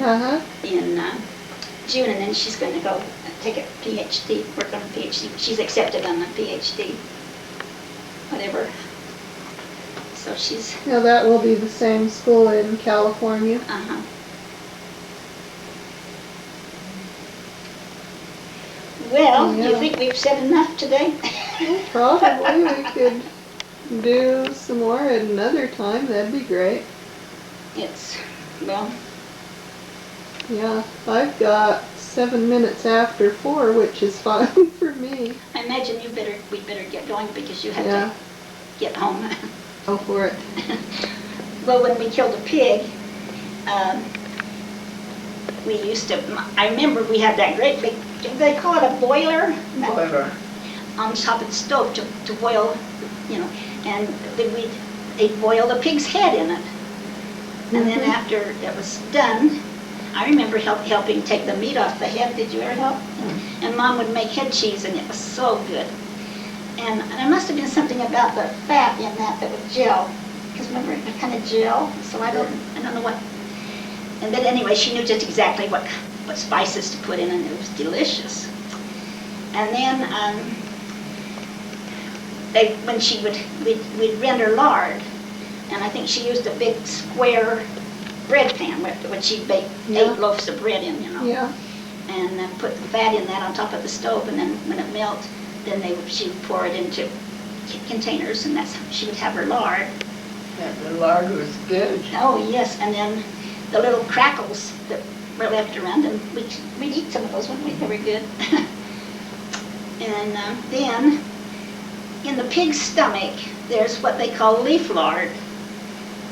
June, and then she's going to go take a PhD, work on a PhD. She's accepted on a PhD, whatever. So she's... Now that will be the same school in California. Well, do you think we've said enough today? Probably. We could do some more at another time. That'd be great. Well... Yeah, I've got 7 minutes after 4, which is fine for me. I imagine we'd better get going because you have to get home. Go for it. Well, when we killed a pig, I remember we had that great big, they call it a boiler? Boiler. On top of the stove to boil, you know, and they'd boil the pig's head in it. And then after it was done, I remember helping take the meat off the head. Did you ever help? And Mom would make head cheese, and it was so good. And there must have been something about the fat in that would gel. Because remember, it kind of gel. So I don't know what. And then anyway, she knew just exactly what spices to put in, and it was delicious. And then we'd render lard, and I think she used a big square bread pan when she baked 8 loaves of bread in, you know. Yeah. And then put the fat in that on top of the stove, and then when it melted, then she would pour it into containers, and that's how she would have her lard. Yeah, the lard was good. Oh yes, and then the little crackles that were left around, and we'd eat some of those when they were good. And then in the pig's stomach, there's what they call leaf lard,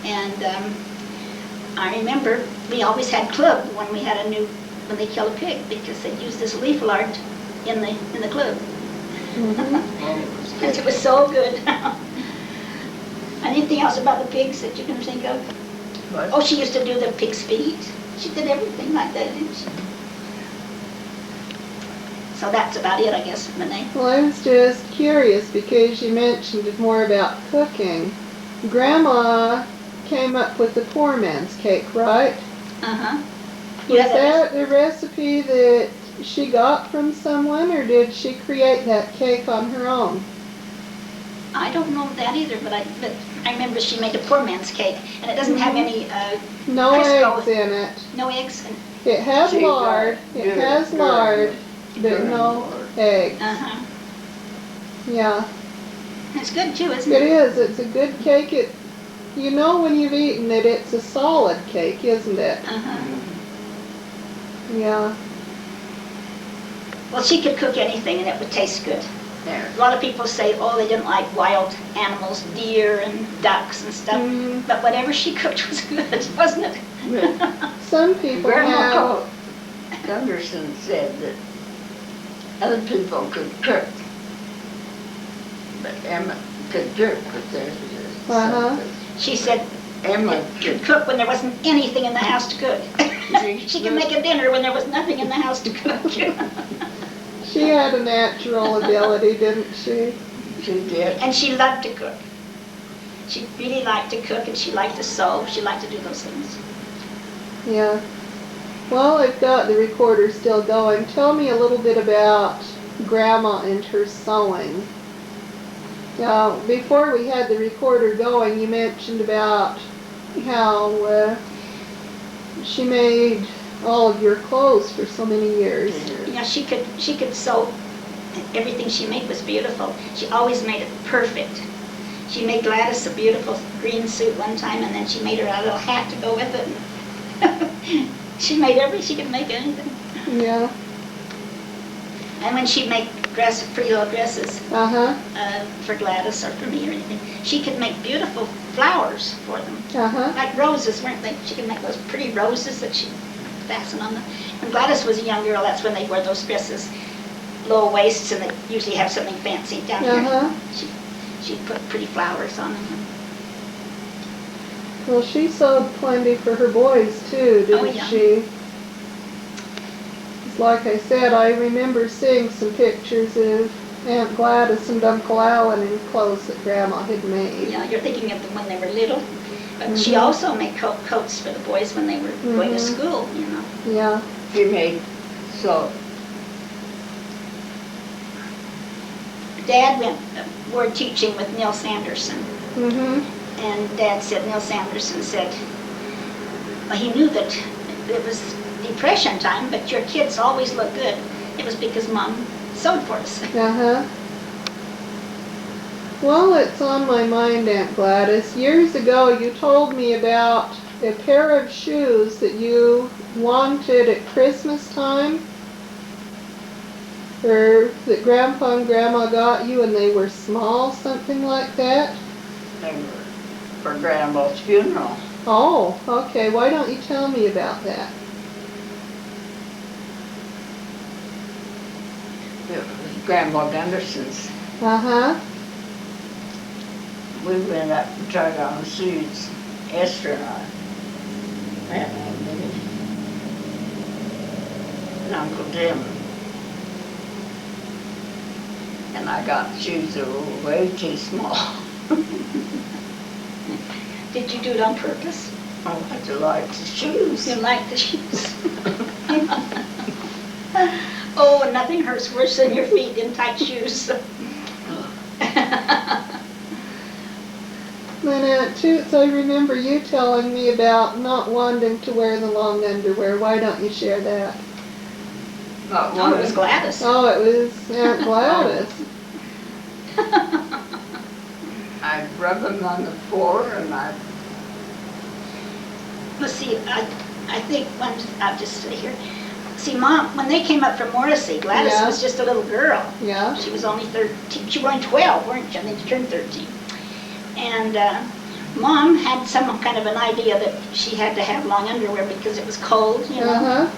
and I remember we always had club when they killed a pig, because they'd use this leaf lard in the club. And it was so good. Anything else about the pigs that you can think of? What? Oh, she used to do the pig's feet. She did everything like that, didn't she? So that's about it, I guess, Rene. Well, I was just curious because you mentioned more about cooking. Grandma came up with the poor man's cake, right? Was that a recipe that she got from someone, or did she create that cake on her own? I don't know that either, but I remember she made a poor man's cake, and it doesn't have any no Crisco. Eggs in it. No eggs? It has lard. It has lard, but no eggs. Yeah. It's good too, isn't it? It is. It's a good cake. You know when you've eaten it, it's a solid cake, isn't it? Yeah. Well, she could cook anything, and it would taste good. There. A lot of people say, oh, they didn't like wild animals, deer and ducks and stuff. But whatever she cooked was good, wasn't it? Yeah. Some people Grandma Gunderson said that other people could cook, but Emma could cook with theirs. She said Emma could cook when there wasn't anything in the house to cook. She could make a dinner when there was nothing in the house to cook. She had a natural ability, didn't she? She did. And she loved to cook. She really liked to cook, and she liked to sew. She liked to do those things. Yeah. Well, I've got the recorder still going. Tell me a little bit about Grandma and her sewing. Now, before we had the recorder going, you mentioned about how she made all of your clothes for so many years. Yeah, she could sew. Everything she made was beautiful. She always made it perfect. She made Gladys a beautiful green suit one time, and then she made her a little hat to go with it. She could make anything. Yeah. And when she'd make pretty little dresses for Gladys or for me or anything, she could make beautiful flowers for them. Like roses, weren't they? She could make those pretty roses that she fastened on them. When Gladys was a young girl, that's when they wore those dresses, low waists, and they usually have something fancy down here. She'd put pretty flowers on them. Well, she sewed plenty for her boys too, didn't she? Like I said, I remember seeing some pictures of Aunt Gladys and Uncle Alan in clothes that Grandma had made. Yeah, you're thinking of them when they were little. But she also made coats for the boys when they were going to school, you know. Yeah. She made Dad went word teaching with Neil Sanderson. And Dad said, Neil Sanderson said, well, he knew that it was Depression time, but your kids always look good. It was because Mom sewed for us. Well, it's on my mind, Aunt Gladys. Years ago, you told me about a pair of shoes that you wanted at Christmas time, or that Grandpa and Grandma got you, and they were small, something like that. They were for Grandma's funeral. Oh, okay. Why don't you tell me about that? It was Grandma Gunderson's. We went up and tried on suits, Esther and I. And Uncle Jim. And I got shoes that were way too small. Did you do it on purpose? Oh, I just liked the shoes. You liked the shoes. Oh, and nothing hurts worse than your feet in tight shoes. Then Aunt Toots, I remember you telling me about not wanting to wear the long underwear. Why don't you share that? Oh, it was Gladys. Oh, it was Aunt Gladys. I'd rub them on the floor and Let's see, I think I'll just stay here. See, Mom, when they came up from Morrissey, Gladys was just a little girl. Yeah. She was only 13. She was only 12, weren't you? I think she turned 13. And Mom had some kind of an idea that she had to have long underwear because it was cold, you know.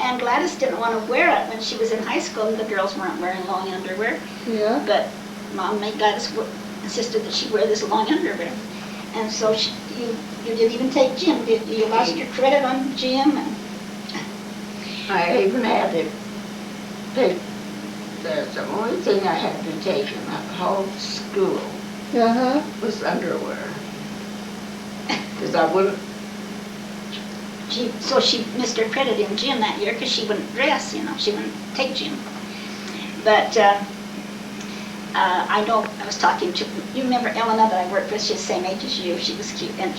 And Gladys didn't want to wear it when she was in high school. The girls weren't wearing long underwear. Yeah. But Mom made Gladys insisted that she wear this long underwear. And so you didn't even take gym, did you? You lost your credit on gym. And I even had to take, that's the only thing I had to take in that whole school was underwear. Because I wouldn't. So she missed her credit in gym that year because she wouldn't dress, you know, she wouldn't take gym. But I know I was talking to, you remember Elena that I worked with, she's the same age as you, she was cute, and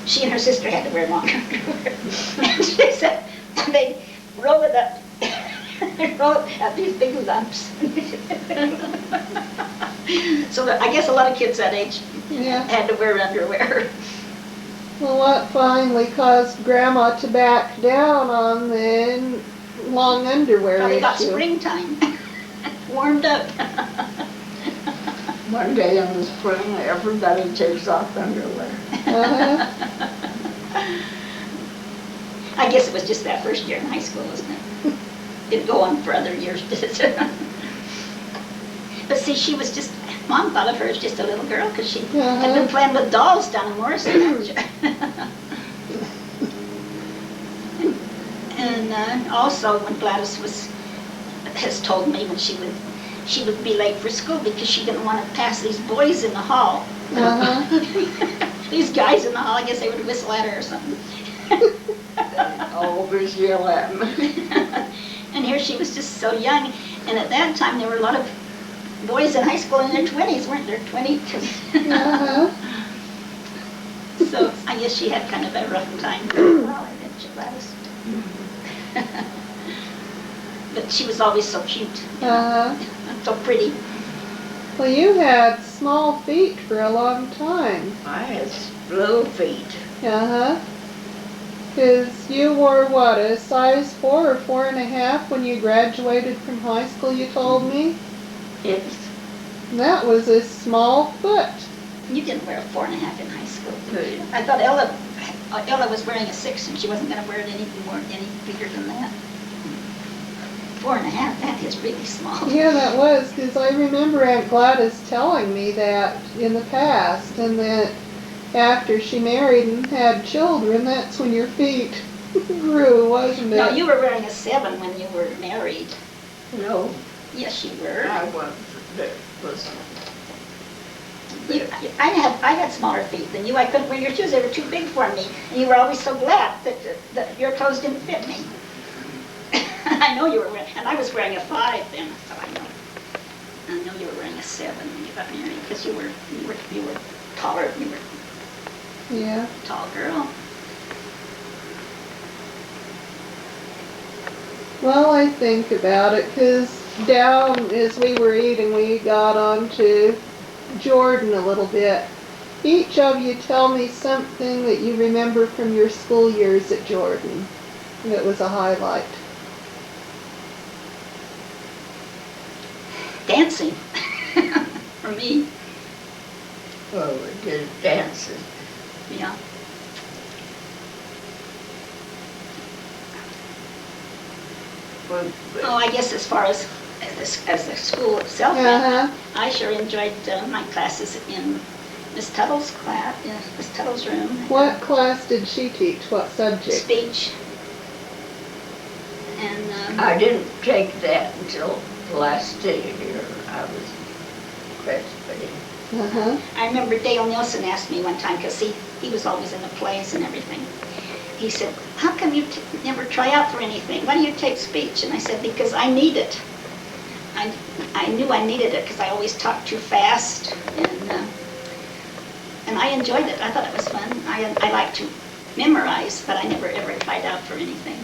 she and her sister had to wear long underwear. And she said, they roll it up, they roll it up these big lumps. So I guess a lot of kids that age had to wear underwear. Well, what finally caused Grandma to back down on the long underwear Probably issue? got springtime. warmed up. One day in the spring, everybody takes off underwear. I guess it was just that first year in high school, wasn't it? Didn't go on for other years, did it? But see, she was just, Mom thought of her as just a little girl because she had been playing with dolls down in Morrison. And also when Gladys has told me when she would be late for school because she didn't want to pass these boys in the hall. These guys in the hall, I guess they would whistle at her or something. Always yell at me. And here she was just so young, and at that time there were a lot of boys in high school in their 20s, weren't there? 22. So I guess she had kind of a rough time. Well, didn't she, Gladys? But she was always so cute. So pretty. Well, you had small feet for a long time. I had little feet. Because you wore, what, a size 4 or 4.5 when you graduated from high school, you told me? Yes. That was a small foot. You didn't wear a 4.5 in high school. I thought Ella was wearing a 6 and she wasn't going to wear it any bigger than that. 4.5, that is really small. Yeah, that was, because I remember Aunt Gladys telling me that in the past, and that after she married and had children, that's when your feet grew, wasn't it? No, you were wearing a 7 when you were married. No. Yes, you were. I was. I had smaller feet than you. I couldn't wear your shoes. They were too big for me. And you were always so glad that your clothes didn't fit me. I know you were wearing, and I was wearing a 5 then, so I know you were wearing a 7 when you got married because you were taller. You were a tall girl. Well, I think about it, because down as we were eating, we got on to Jordan a little bit. Each of you tell me something that you remember from your school years at Jordan that was a highlight. Dancing, for me. Well, we did dances. Yeah. Oh, I guess as far as the school itself, I sure enjoyed my classes in Miss Tuttle's class, in Miss Tuttle's room. What class did she teach? What subject? Speech. And I didn't take that until the last day here. I was graduating. I remember Dale Nielsen asked me one time, because he was always in the plays and everything. He said, how come you never try out for anything? Why do you take speech? And I said, because I need it. I knew I needed it because I always talked too fast. And I enjoyed it. I thought it was fun. I like to memorize, but I never ever tried out for anything.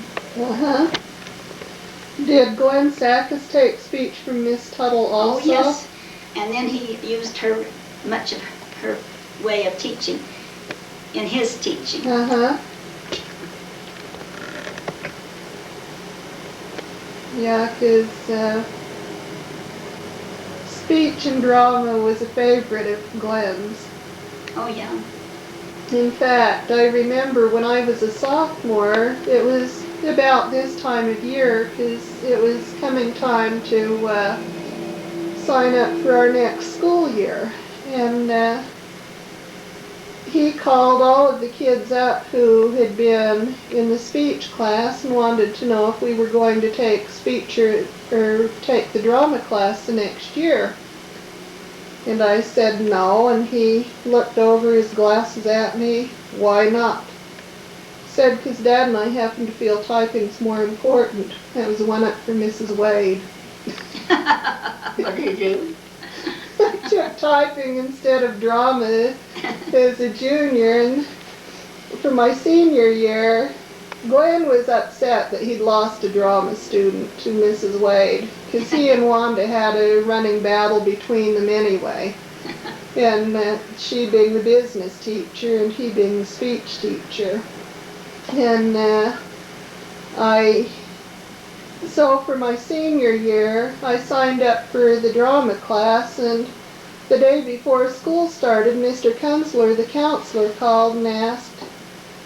Did Glenn Sackus take speech from Miss Tuttle also? Oh, yes. And then he used much of her way of teaching in his teaching. Yeah, because speech and drama was a favorite of Glenn's. Oh, yeah. In fact, I remember when I was a sophomore, it was about this time of year, because it was coming time to sign up for our next school year. And he called all of the kids up who had been in the speech class and wanted to know if we were going to take speech or take the drama class the next year. And I said no, and he looked over his glasses at me. Why not? Said, because Dad and I happen to feel typing's more important. That was one up for Mrs. Wade. What did you do? I took typing instead of drama as a junior, and for my senior year, Glenn was upset that he'd lost a drama student to Mrs. Wade, because he and Wanda had a running battle between them anyway. And she being the business teacher and he being the speech teacher. And I So for my senior year, I signed up for the drama class, and the day before school started, Mr. Kunzler, the counselor, called and asked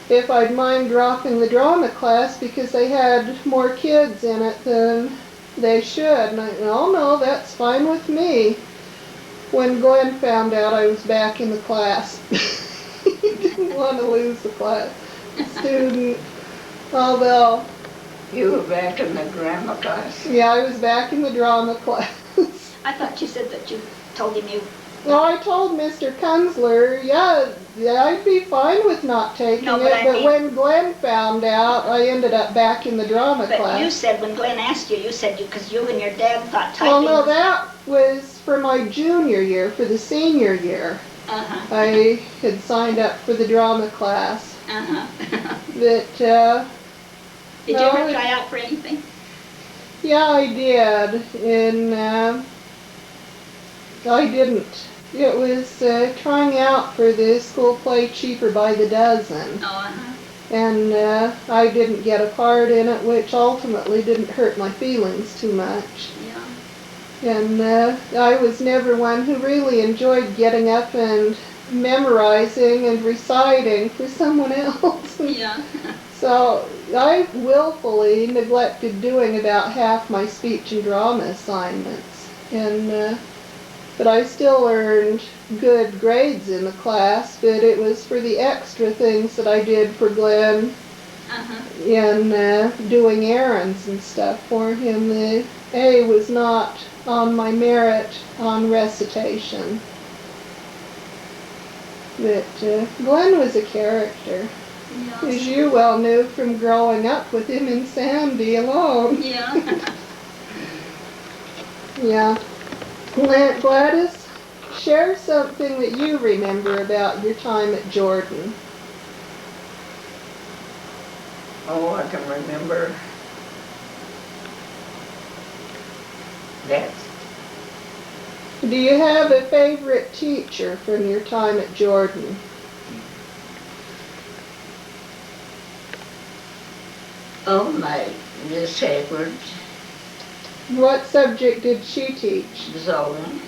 if I'd mind dropping the drama class because they had more kids in it than they should. And I said, oh no, that's fine with me. When Glenn found out I was back in the class, he didn't want to lose the class student, although... You were back in the drama class? Yeah, I was back in the drama class. I thought you said that you told him you... Well, I told Mr. Kunzler, yeah, I'd be fine with not taking it, but when Glenn found out, I ended up back in the drama class. But you said, when Glenn asked you, you said because you and your dad thought typing... Well, no, that was for my junior year. For the senior year, I had signed up for the drama class. But, did you ever try out for anything? Yeah, I did, and I didn't. It was trying out for the school play Cheaper by the Dozen. And I didn't get a part in it, which ultimately didn't hurt my feelings too much. And I was never one who really enjoyed getting up and memorizing and reciting for someone else. So I willfully neglected doing about half my speech and drama assignments. And but I still earned good grades in the class, but it was for the extra things that I did for Glenn in doing errands and stuff for him. The A was not on my merit on recitation. But Glenn was a character, as you well knew from growing up with him in Sandy alone. Yeah. Gladys, share something that you remember about your time at Jordan. Oh, I can remember that. Do you have a favorite teacher from your time at Jordan? Oh, my Miss Hayward. What subject did she teach? Sewing.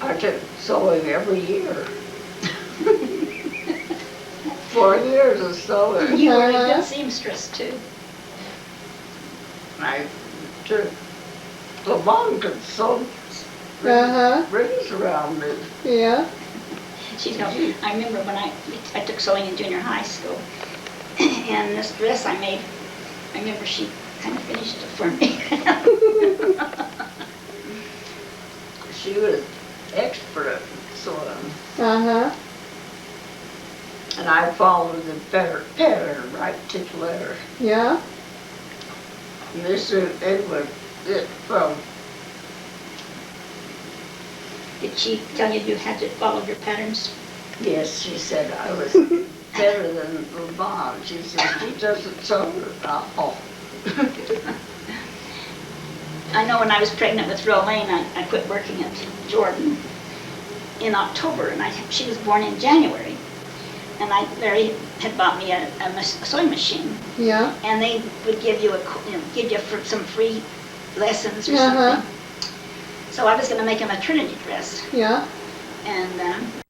I took sewing every year. 4 years of sewing. You were a good seamstress too. I took the mom could sew rings around me. Yeah. I remember when I took sewing in junior high school, and this dress I made, I remember she kind of finished it for me. She was expert at sewing. And I followed the pattern right to the letter. Yeah. Mr. Edward did from. Did she tell you you had to follow your patterns? Yes, she said I was better than Mom. She said she doesn't sew at all. I know when I was pregnant with Rene, I quit working at Jordan in October, and she was born in January. And Larry had bought me a sewing machine. Yeah. And they would give you some free lessons or something. So I was going to make a maternity dress. Yeah. And